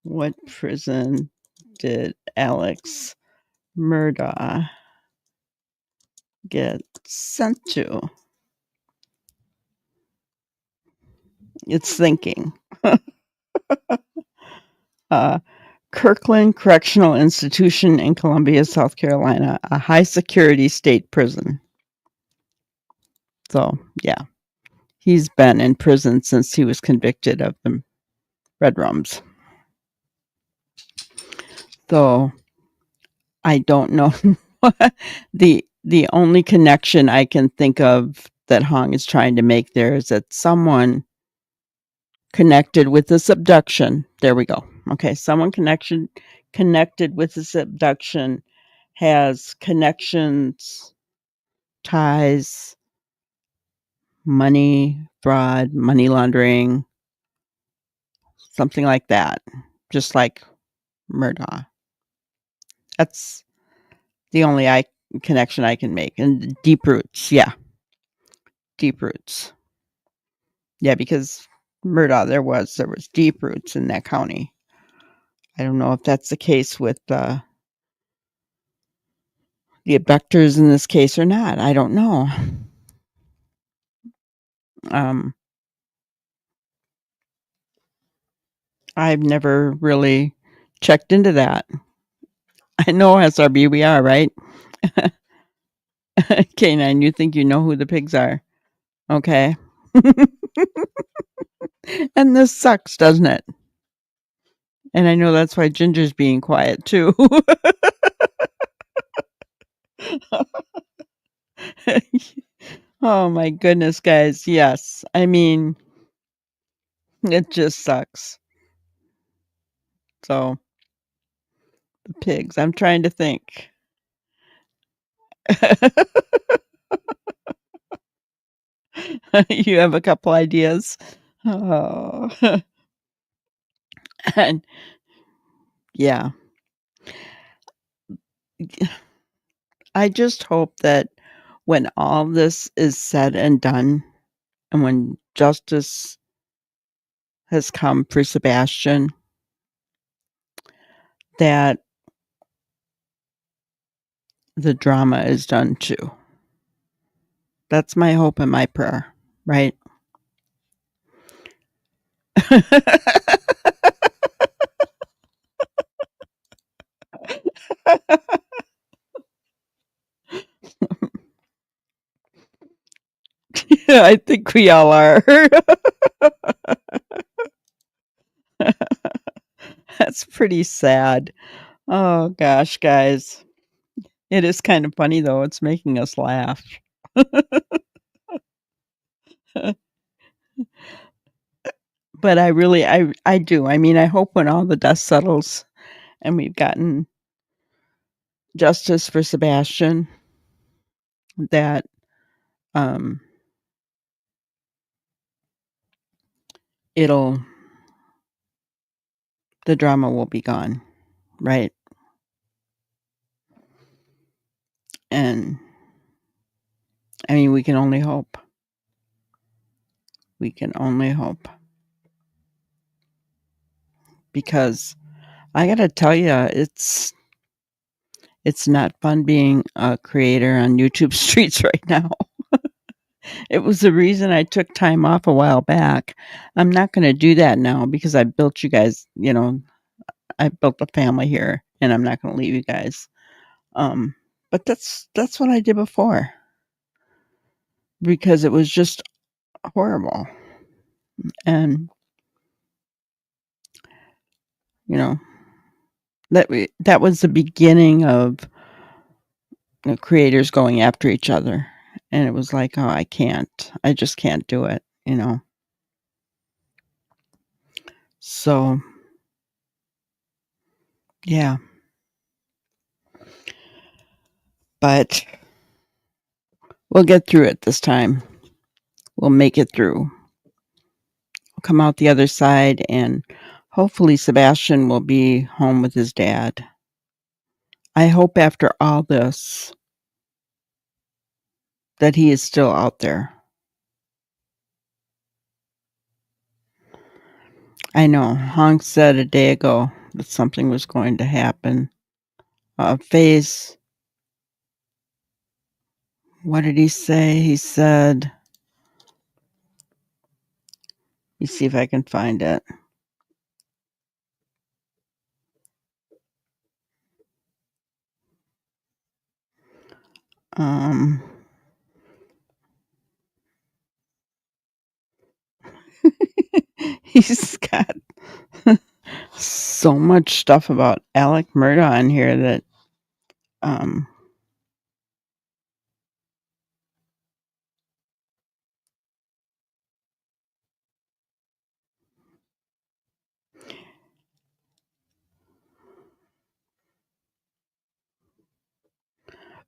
What prison did Alex Murdaugh get sent to? It's thinking. Kirkland Correctional Institution in Columbia, South Carolina, a high security state prison. So, yeah, he's been in prison since he was convicted of the red rums. So I don't know. The only connection I can think of that Hong is trying to make there is that someone connected with this abduction. There we go. Okay, someone connected with this abduction has connections, ties, money, fraud, money laundering, something like that. Just like Murdaugh. That's the only connection I can make. And deep roots, yeah, deep roots. Yeah, because Murdaugh, there was deep roots in that county. I don't know if that's the case with the abductors in this case or not. I don't know. Um, I've never really checked into that. I know SRB we are, right? K9, you think you know who the pigs are. Okay. And this sucks, doesn't it? And I know that's why Ginger's being quiet too. Oh my goodness, guys. Yes. I mean, it just sucks. So, the pigs. I'm trying to think. You have a couple ideas? Oh. And yeah. I just hope that when all this is said and done, and when justice has come for Sebastian, that the drama is done too. That's my hope and my prayer, right? I think we all are. That's pretty sad. Oh gosh, guys. It is kind of funny though. It's making us laugh. But I do. I mean, I hope when all the dust settles and we've gotten justice for Sebastian that um it'll the drama will be gone, right? And I mean, we can only hope. We can only hope. Because I got to tell you, it's not fun being a creator on YouTube streets right now. It was the reason I took time off a while back. I'm not going to do that now because I built you guys, I built a family here and I'm not going to leave you guys. But that's what I did before because it was just horrible. And you know, that was the beginning of creators going after each other. And it was like, oh, I just can't do it. So, yeah. But we'll get through it this time. We'll make it through. We'll come out the other side, and hopefully Sebastian will be home with his dad. I hope after all this that he is still out there. I know Honk said a day ago that something was going to happen. Phase, what did he say? He said, let me see if I can find it. He's got so much stuff about Alec Murdaugh on here that, um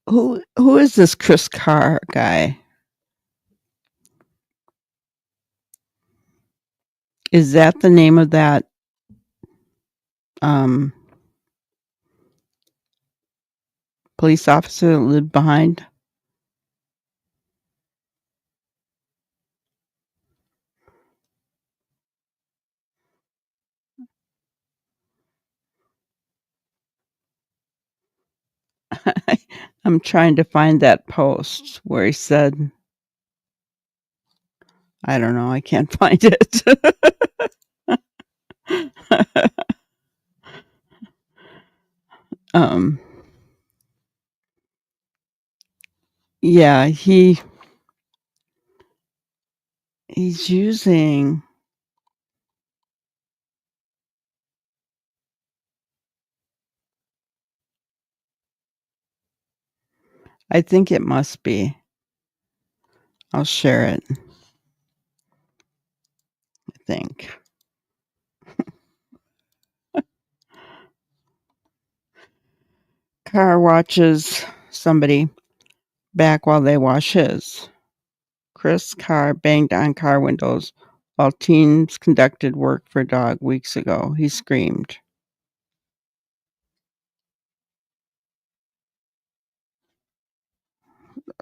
who is this Chris Carr guy? Is that the name of that, um, police officer that lived behind? I'm trying to find that post where he said I don't know, I can't find it. Um, yeah, he's using I think it must be. I'll share it, I think. Carr watches somebody back while they wash his. Chris Carr banged on car windows while teens conducted work for a dog weeks ago. He screamed.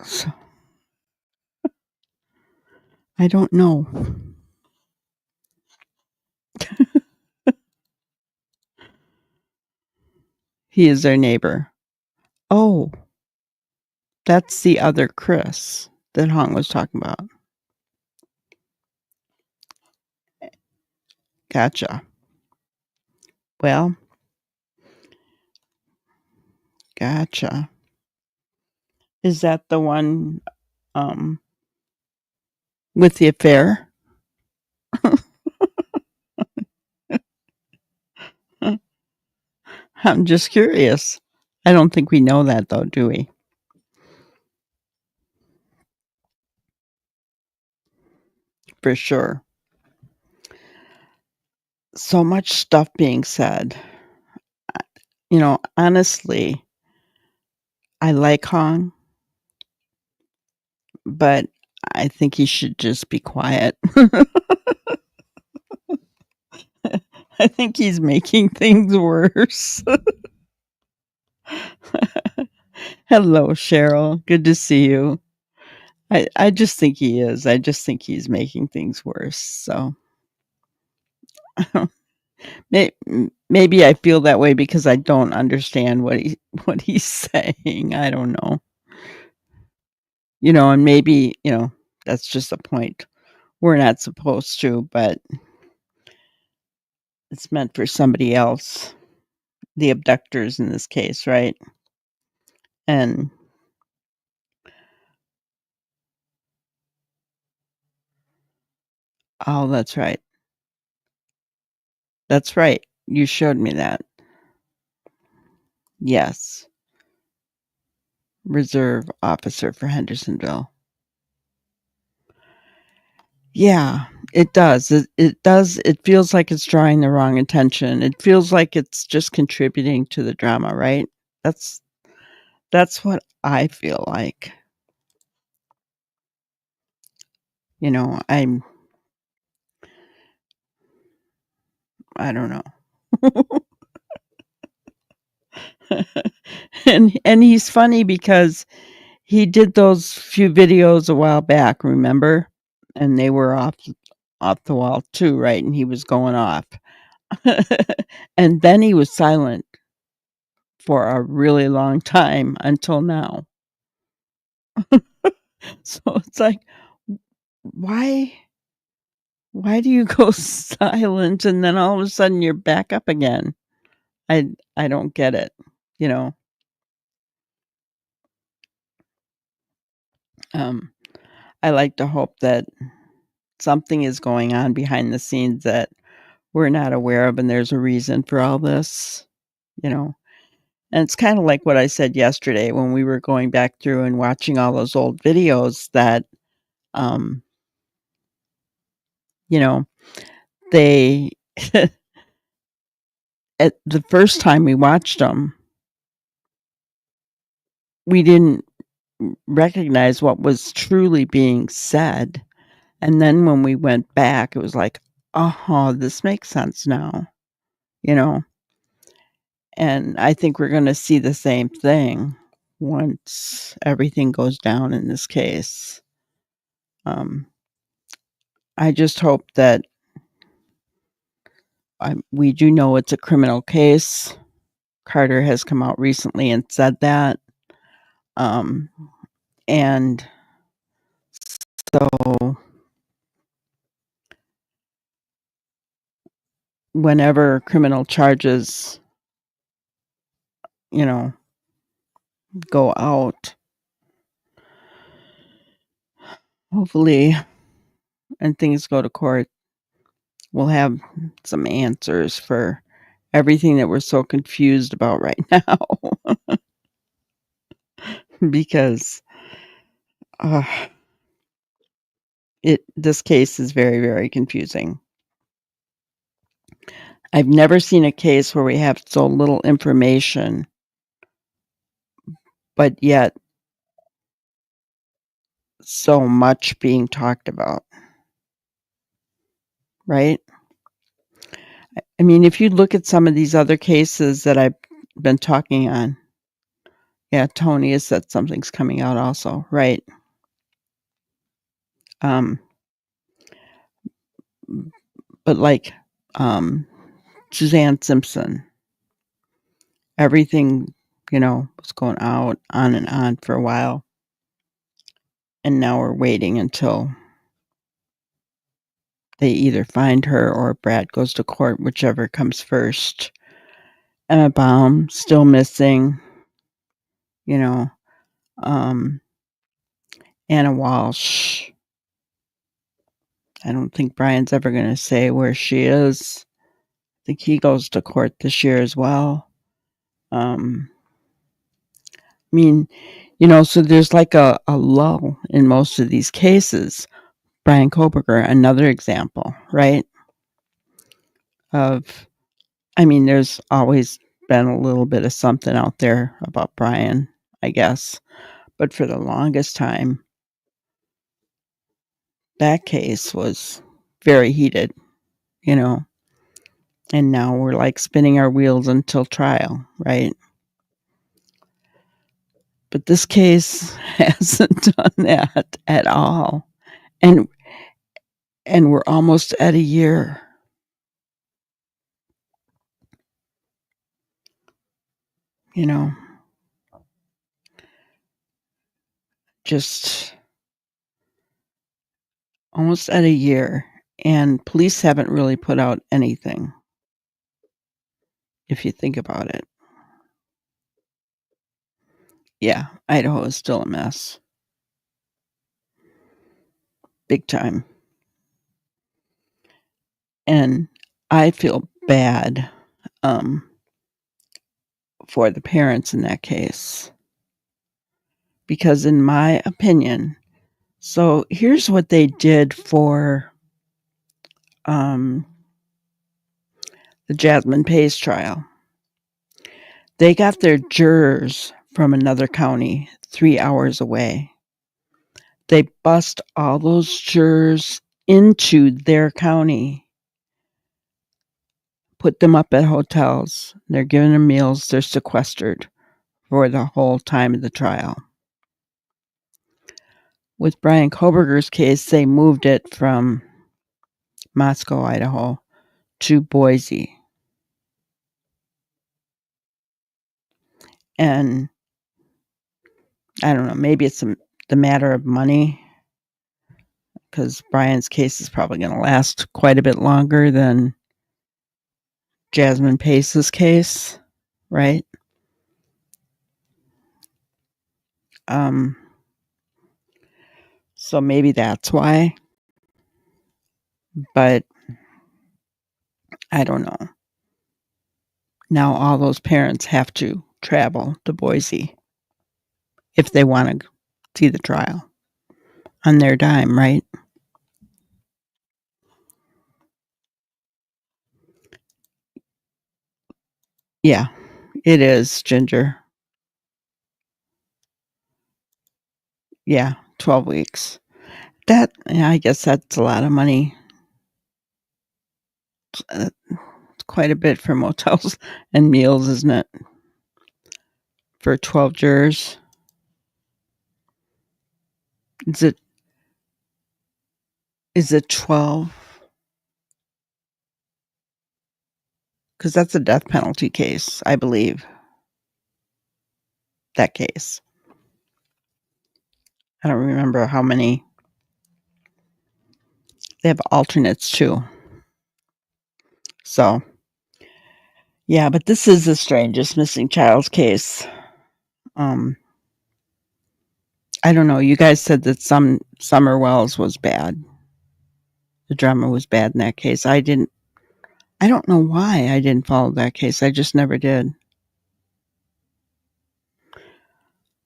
So, I don't know. He is their neighbor. Oh, that's the other Chris that Hong was talking about. Gotcha. Well, gotcha. Is that the one with the affair? I'm just curious. I don't think we know that though, do we? For sure. So much stuff being said. Honestly, I like Hong, but I think he should just be quiet. I think he's making things worse. Hello, Cheryl. Good to see you. I just think he is. I just think he's making things worse. So maybe I feel that way because I don't understand what he's saying. I don't know. And maybe, that's just a point. We're not supposed to, but it's meant for somebody else. The abductors in this case, right? And oh, that's right. That's right. You showed me that. Yes. Reserve officer for Hendersonville. Yeah, it does. It does. It feels like it's drawing the wrong attention. It feels like it's just contributing to the drama, right? That's that's what I feel like. I'm I don't know. And he's funny because he did those few videos a while back, remember? And they were off the wall too, right? And he was going off. And then he was silent for a really long time until now. So it's like, why why do you go silent and then all of a sudden you're back up again? I don't get it, you know. Um, I like to hope that something is going on behind the scenes that we're not aware of, and there's a reason for all this, you know? And it's kinda like what I said yesterday when we were going back through and watching all those old videos that, um, you know, they at the first time we watched them, we didn't recognize what was truly being said, and then when we went back, it was like, "Uh-huh, this makes sense now," you know? And I think we're gonna see the same thing once everything goes down in this case. Um, I just hope that we do know it's a criminal case. Carter has come out recently and said that. Um, and so whenever criminal charges, you know, go out, hopefully, and things go to court, we'll have some answers for everything that we're so confused about right now. Because uh, this case is very, very confusing. I've never seen a case where we have so little information, but yet so much being talked about, right? I mean, if you look at some of these other cases that I've been talking on, yeah, Tony has said something's coming out also, right? Um, but like Suzanne Simpson, everything, was going out on and on for a while. And now we're waiting until they either find her or Brad goes to court, whichever comes first. Emma Baum, still missing, you know. Um, Anna Walsh. I don't think Brian's ever going to say where she is. I think he goes to court this year as well. I mean, so there's like a lull in most of these cases. Brian Koberger, another example, right? There's always been a little bit of something out there about Brian, I guess. But for the longest time, that case was very heated, you know. And now we're like spinning our wheels until trial, right? But this case hasn't done that at all. And we're almost at a year. You know, just almost at a year. And police haven't really put out anything, if you think about it. Yeah, Idaho is still a mess. Big time. And I feel bad for the parents in that case. Because in my opinion, so here's what they did for the Jasmine Pace trial. They got their jurors from another county 3 hours away. They bussed all those jurors into their county, put them up at hotels. They're giving them meals. They're sequestered for the whole time of the trial. With Brian Koberger's case, they moved it from Moscow, Idaho, to Boise. And I don't know, maybe it's the matter of money, because Brian's case is probably going to last quite a bit longer than Jasmine Pace's case, right? So maybe that's why. But I don't know. Now all those parents have to travel to Boise if they want to see the trial on their dime, right? Yeah, it is, Ginger. Yeah, 12 weeks. I guess that's a lot of money. It's quite a bit for motels and meals, isn't it? For 12 jurors. Is it is it 12? Because that's a death penalty case, I believe. That case. I don't remember how many. They have alternates too. So, yeah, but this is the strangest missing child's case. Um, I don't know. You guys said that Summer Wells was bad. The drama was bad in that case. I don't know why I didn't follow that case. I just never did.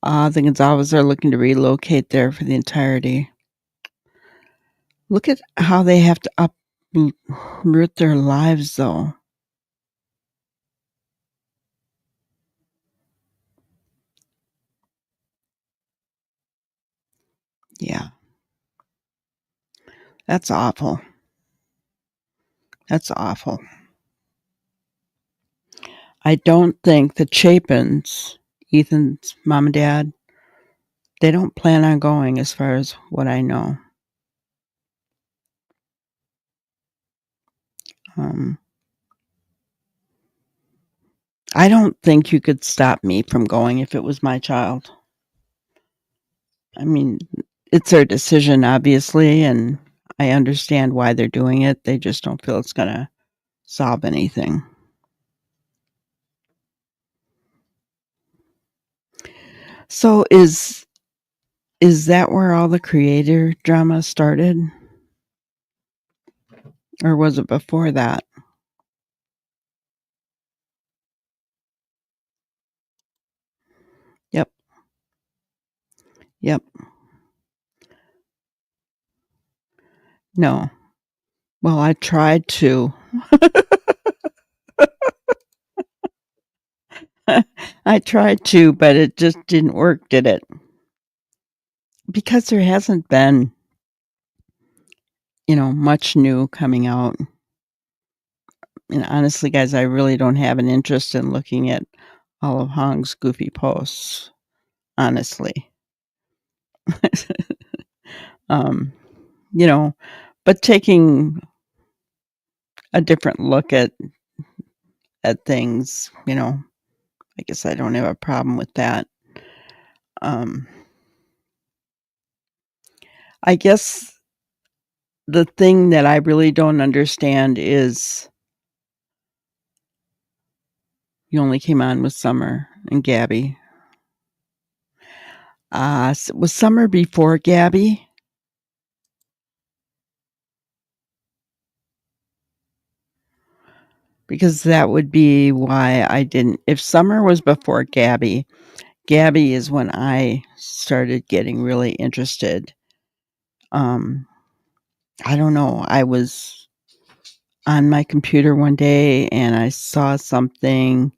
The Gonzalez are looking to relocate there for the entirety. Look at how they have to uproot their lives, though. Yeah, that's awful. That's awful. I don't think the Chapins, Ethan's mom and dad, they don't plan on going, as far as what I know. Um, I don't think you could stop me from going if it was my child. I mean, it's their decision, obviously, and I understand why they're doing it. They just don't feel it's going to solve anything. So is that where all the creator drama started? Or was it before that? Yep. Yep. No. Well, I tried to. I tried to, but it just didn't work, did it? Because there hasn't been, much new coming out. And honestly, guys, I really don't have an interest in looking at all of Hong's goofy posts, honestly. um, you know, but taking a different look at things, I guess I don't have a problem with that. Um, I guess the thing that I really don't understand is you only came on with Summer and Gabby. Was Summer before Gabby? Because that would be why I didn't. If Summer was before Gabby, Gabby is when I started getting really interested. Um, I don't know. I was on my computer one day and I saw something.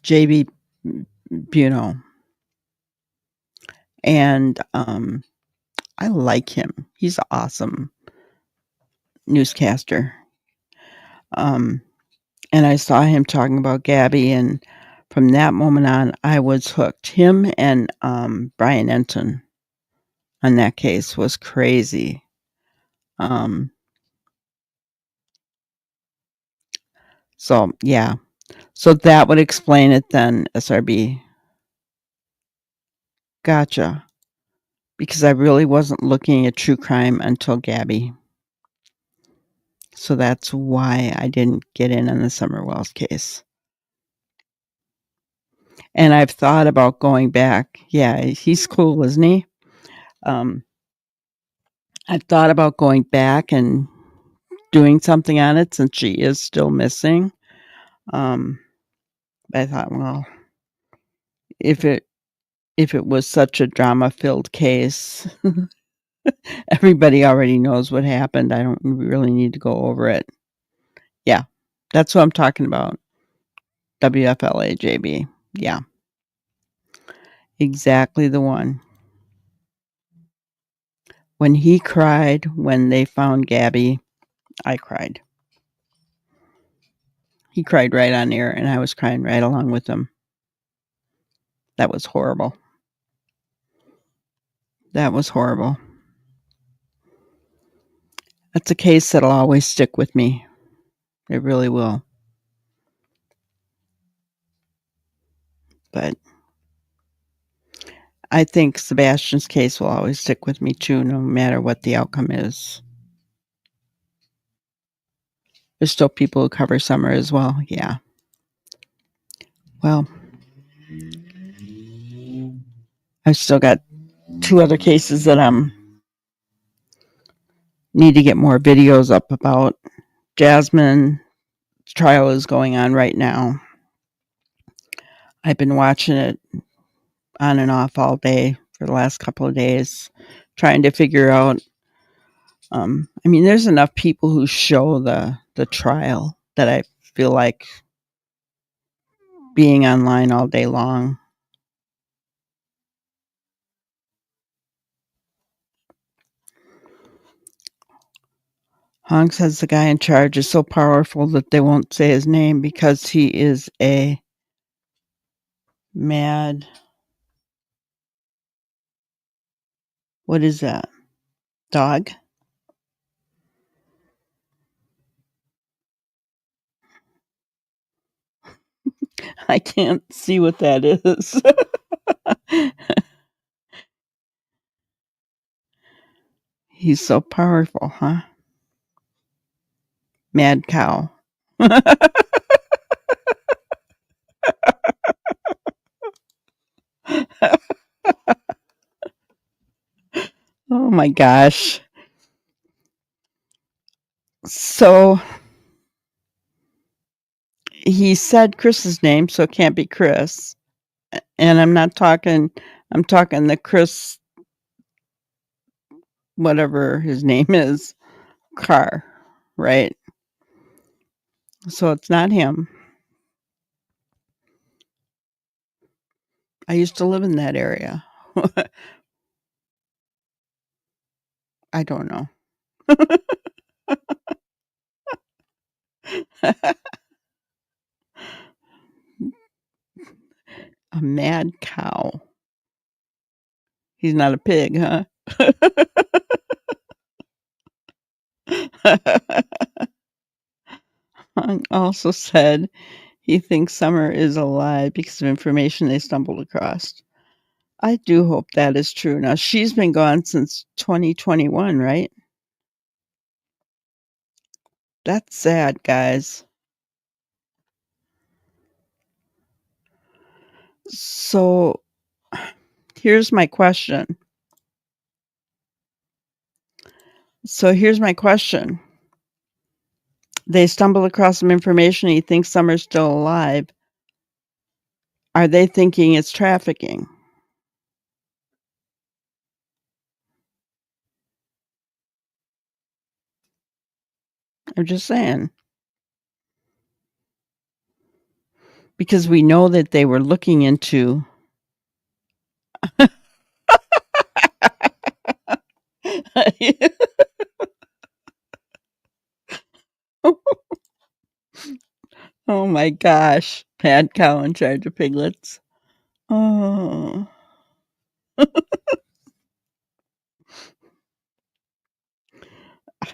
JB Buno, and I like him. He's an awesome newscaster. Um, and I saw him talking about Gabby, and from that moment on, I was hooked. Him and Brian Enton on that case was crazy. So yeah, so that would explain it then. SRB, gotcha. Because I really wasn't looking at true crime until Gabby. So that's why I didn't get in on the Summer Wells case. And I've thought about going back. Yeah, he's cool, isn't he? Um, I thought about going back and doing something on it since she is still missing. But I thought, well, if it was such a drama-filled case, everybody already knows what happened. I don't really need to go over it. Yeah, that's what I'm talking about. WFLA-JB. Yeah, exactly the one. When he cried when they found Gabby, I cried. He cried right on air, and I was crying right along with him. That was horrible. That was horrible. That's a case that'll always stick with me. It really will. But I think Sebastian's case will always stick with me too, no matter what the outcome is. There's still people who cover Summer as well. Yeah. Well, I've still got 2 other cases that need to get more videos up about. Jasmine's trial is going on right now. I've been watching it on and off all day for the last couple of days, trying to figure out. I mean, there's enough people who show the trial that I feel like being online all day long. Hong says the guy in charge is so powerful that they won't say his name because he is a mad. What is that? Dog? I can't see what that is. He's so powerful, huh? Mad cow. Oh my gosh. So he said Chris's name, so it can't be Chris. And I'm talking the Chris, whatever his name is, Carr, right? So it's not him. I used to live in that area. I don't know. A mad cow. He's not a pig, huh? Hung also said he thinks Summer is alive because of information they stumbled across. I do hope that is true. Now, she's been gone since 2021, right? That's sad, guys. So, here's my question. They stumble across some information. He thinks Summer's still alive. Are they thinking it's trafficking? I'm just saying. Because we know that they were looking into. Oh my gosh. Mad cow in charge of piglets. Oh.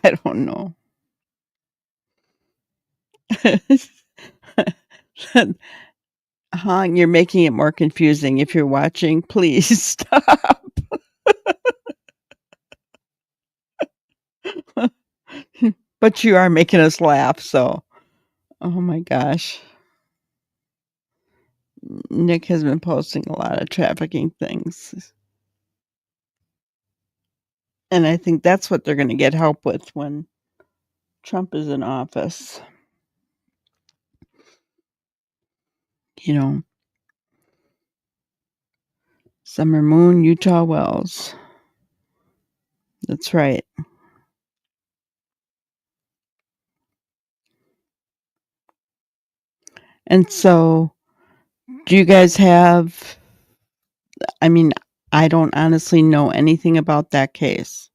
I don't know. Hong, you're making it more confusing. If you're watching, please stop. But you are making us laugh, so oh my gosh. Nick has been posting a lot of trafficking things. And I think that's what they're gonna get help with when Trump is in office. You know, Summer Moon, Utah Wells. That's right. And so, do you guys have I mean, I don't honestly know anything about that case,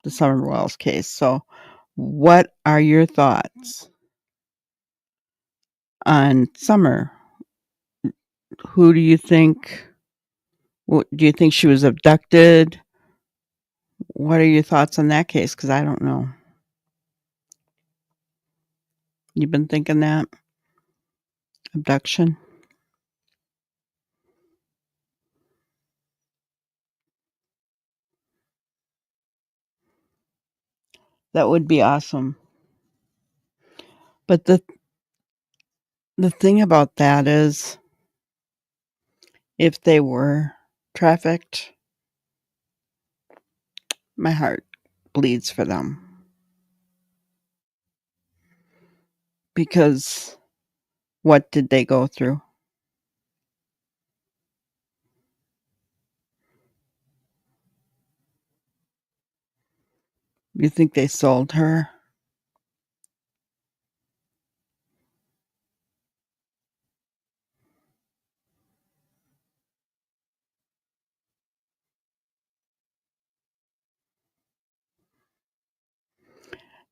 the Summer Wells case. So, what are your thoughts on Summer? Who do you think do you think she was abducted? What are your thoughts on that case? Because I don't know. You've been thinking that? Abduction? That would be awesome. But the thing about that is if they were trafficked, my heart bleeds for them. Because what did they go through? You think they sold her?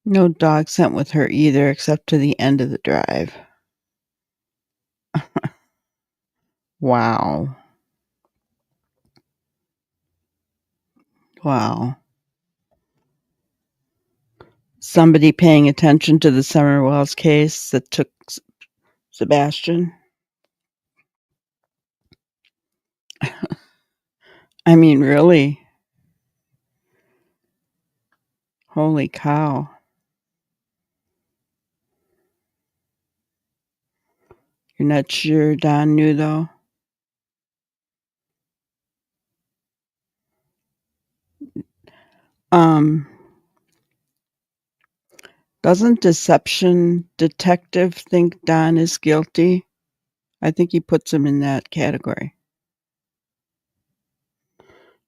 No dog sent with her either, except to the end of the drive. Wow. Wow. Somebody paying attention to the Summer Wells case that took Sebastian. I mean, really? Holy cow. You're not sure Don knew, though? Um, doesn't Deception Detective think Don is guilty? I think he puts him in that category.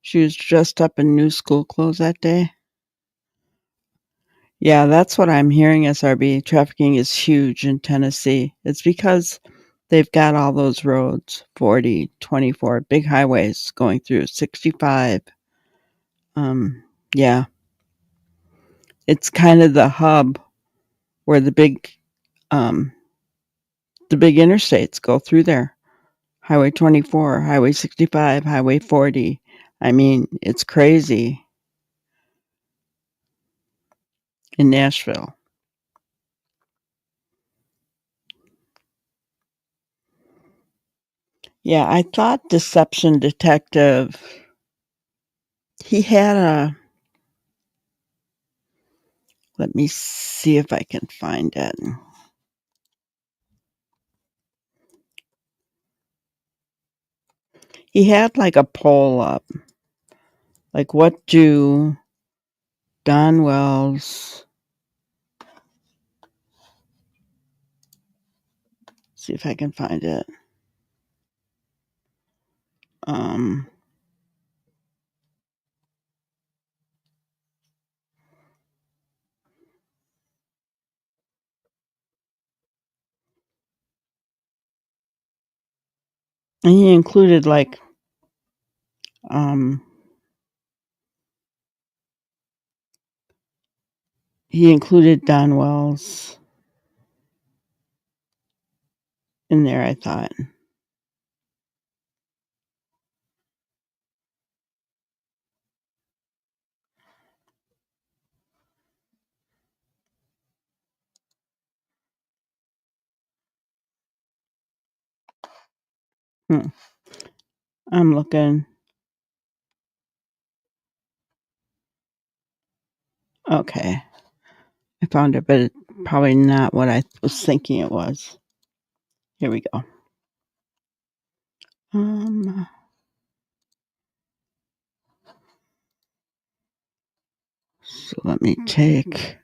She was dressed up in new school clothes that day. Yeah, that's what I'm hearing, SRB. Trafficking is huge in Tennessee. It's because they've got all those roads, 40, 24, big highways going through, 65. Yeah, it's kind of the hub where um, the big interstates go through there. Highway 24, Highway 65, Highway 40. I mean, it's crazy in Nashville. Yeah, I thought Deception Detective, he had a, let me see if I can find it. He had like a poll up. Like, what do Don Wells, see if I can find it. Um, and he included like, um, he included Don Wells in there, I thought. Hmm. I'm looking. Okay. I found it, but it's probably not what I was thinking it was. Here we go. Um, So let me take.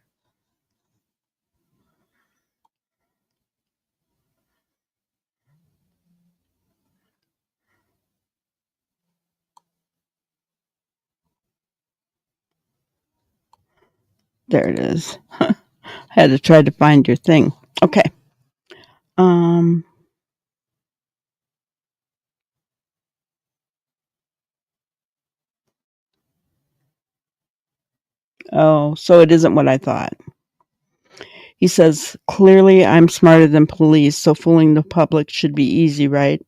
There it is. I had to try to find your thing. Okay. Um. Oh, so it isn't what I thought. He says, clearly I'm smarter than police, so fooling the public should be easy, right?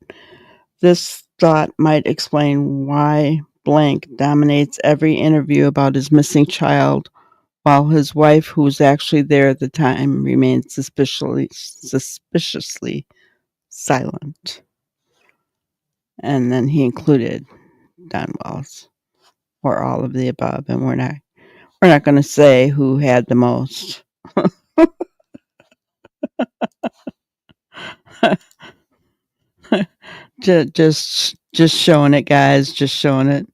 This thought might explain why blank dominates every interview about his missing child, while his wife, who was actually there at the time, remains suspiciously silent. And then he included Don Wells or all of the above, and we're not going to say who had the most. just showing it, guys. Just showing it.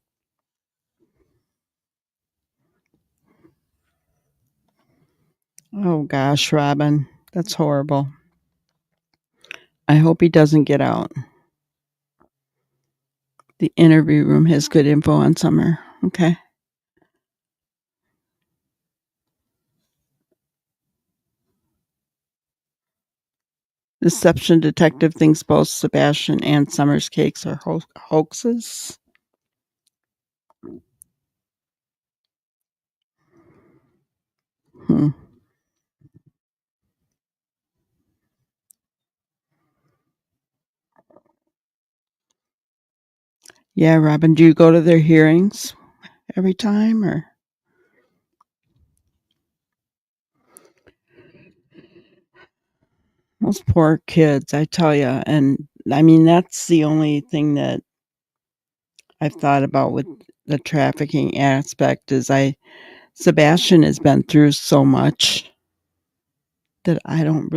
Oh gosh, Robin, that's horrible. I hope he doesn't get out. The interview room has good info on Summer. Okay. Deception detective thinks both Sebastian and Summer's cakes are hoaxes. Hmm. Yeah, Robin, do you go to their hearings every time or? Those poor kids, I tell you. And I mean, that's the only thing that I've thought about with the trafficking aspect is Sebastian has been through so much that I don't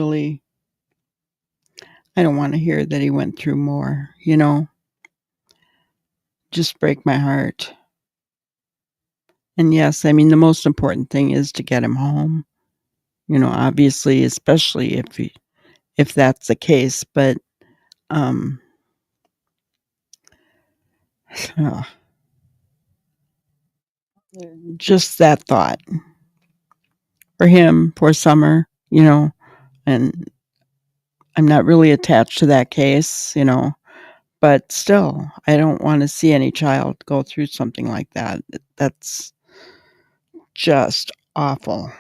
want to hear that he went through more, just break my heart. And yes, I mean, the most important thing is to get him home, obviously, especially if that's the case. But, um, ugh, just that thought for him, for Summer, and I'm not really attached to that case, but still, I don't want to see any child go through something like that. That's just awful.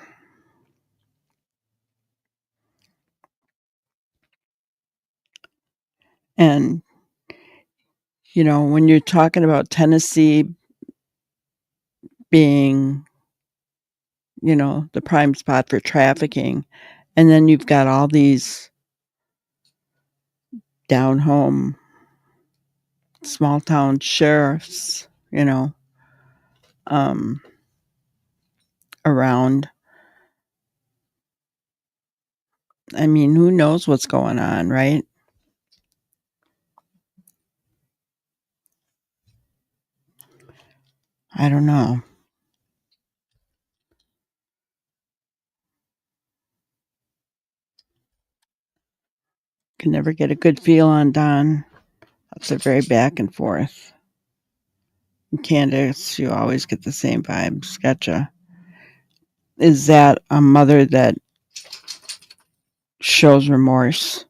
And, when you're talking about Tennessee being, the prime spot for trafficking, and then you've got all these down home small town sheriffs, um, around. I mean, who knows what's going on, right? I don't know. Can never get a good feel on Don. That's a very back and forth. And Candace, you always get the same vibes. Gotcha. Is that a mother that shows remorse?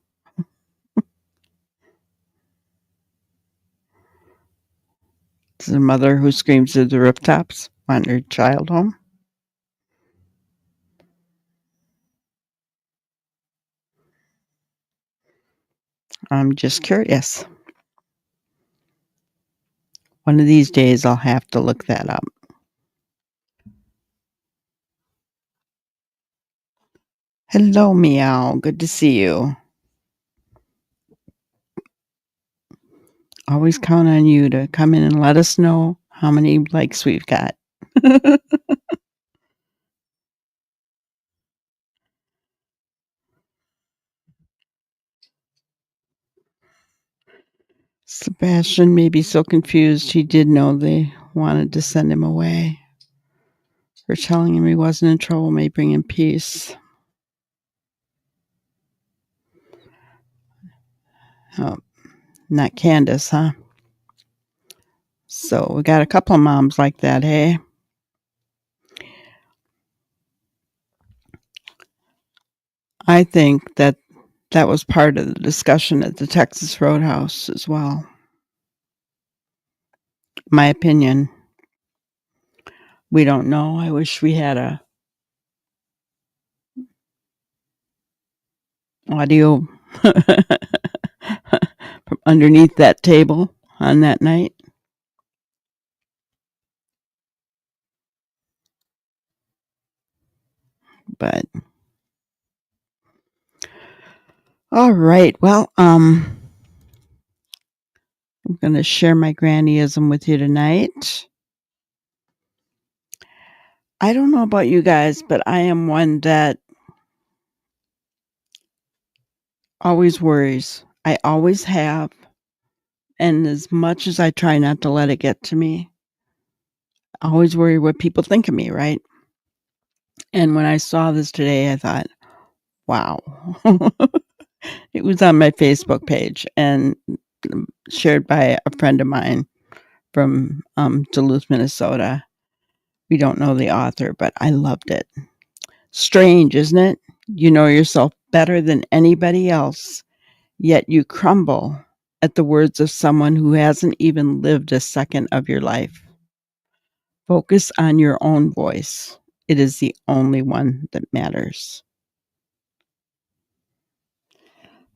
Is it a mother who screams at the rooftops, want her child home? I'm just curious. One of these days I'll have to look that up. Hello, Meow. Good to see you. Always count on you to come in and let us know how many likes we've got. Sebastian may be so confused he did know they wanted to send him away. For telling him he wasn't in trouble may bring him peace. Oh, not Candace, huh? So we got a couple of moms like that, hey? I think that was part of the discussion at the Texas Roadhouse as well. My opinion. We don't know. I wish we had a audio from underneath that table on that night. But all right. Well, I'm going to share my Granny-ism with you tonight. I don't know about you guys, but I am one that always worries. I always have. And as much as I try not to let it get to me, I always worry what people think of me, right? And when I saw this today, I thought, wow. It was on my Facebook page and shared by a friend of mine from Duluth, Minnesota. We don't know the author, but I loved it. Strange, isn't it? You know yourself better than anybody else, yet you crumble at the words of someone who hasn't even lived a second of your life. Focus on your own voice. It is the only one that matters.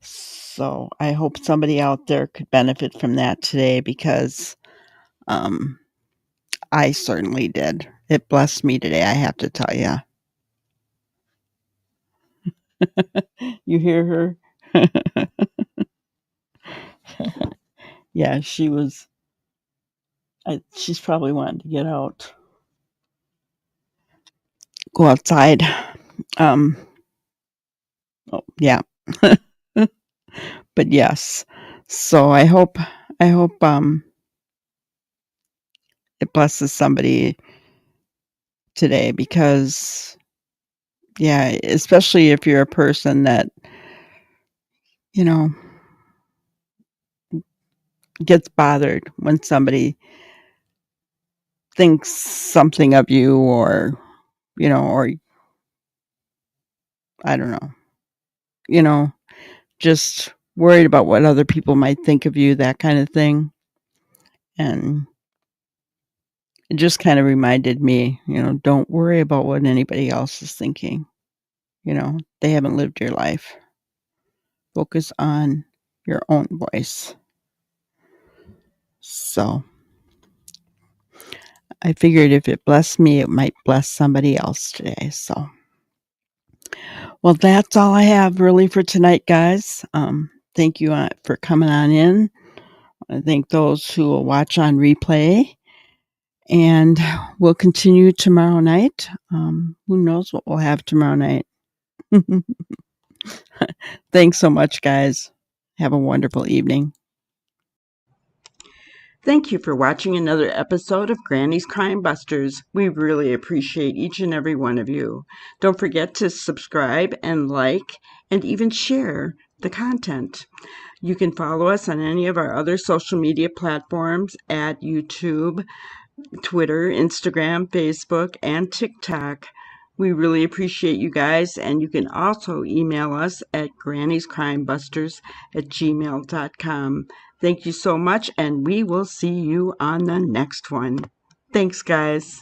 So I hope somebody out there could benefit from that today because I certainly did. It blessed me today, I have to tell you. You hear her? Yeah, she's probably wanting to get out. Go outside. Oh, yeah. But yes. So I hope it blesses somebody today because yeah, especially if you're a person that, you know, gets bothered when somebody thinks something of you or, or I don't know, just worried about what other people might think of you, that kind of thing. And it just kind of reminded me, don't worry about what anybody else is thinking. They haven't lived your life. Focus on your own voice. So I figured if it blessed me, it might bless somebody else today. So, well, that's all I have really for tonight, guys. Thank you for coming on in. I thank those who will watch on replay. And we'll continue tomorrow night. Who knows what we'll have tomorrow night? Thanks so much, guys. Have a wonderful evening. Thank you for watching another episode of Granny's Crime Busters. We really appreciate each and every one of you. Don't forget to subscribe and like and even share the content. You can follow us on any of our other social media platforms at YouTube, Twitter, Instagram, Facebook, and TikTok. We really appreciate you guys, and you can also email us at granniescrimebusters@gmail.com. Thank you so much, and we will see you on the next one. Thanks, guys.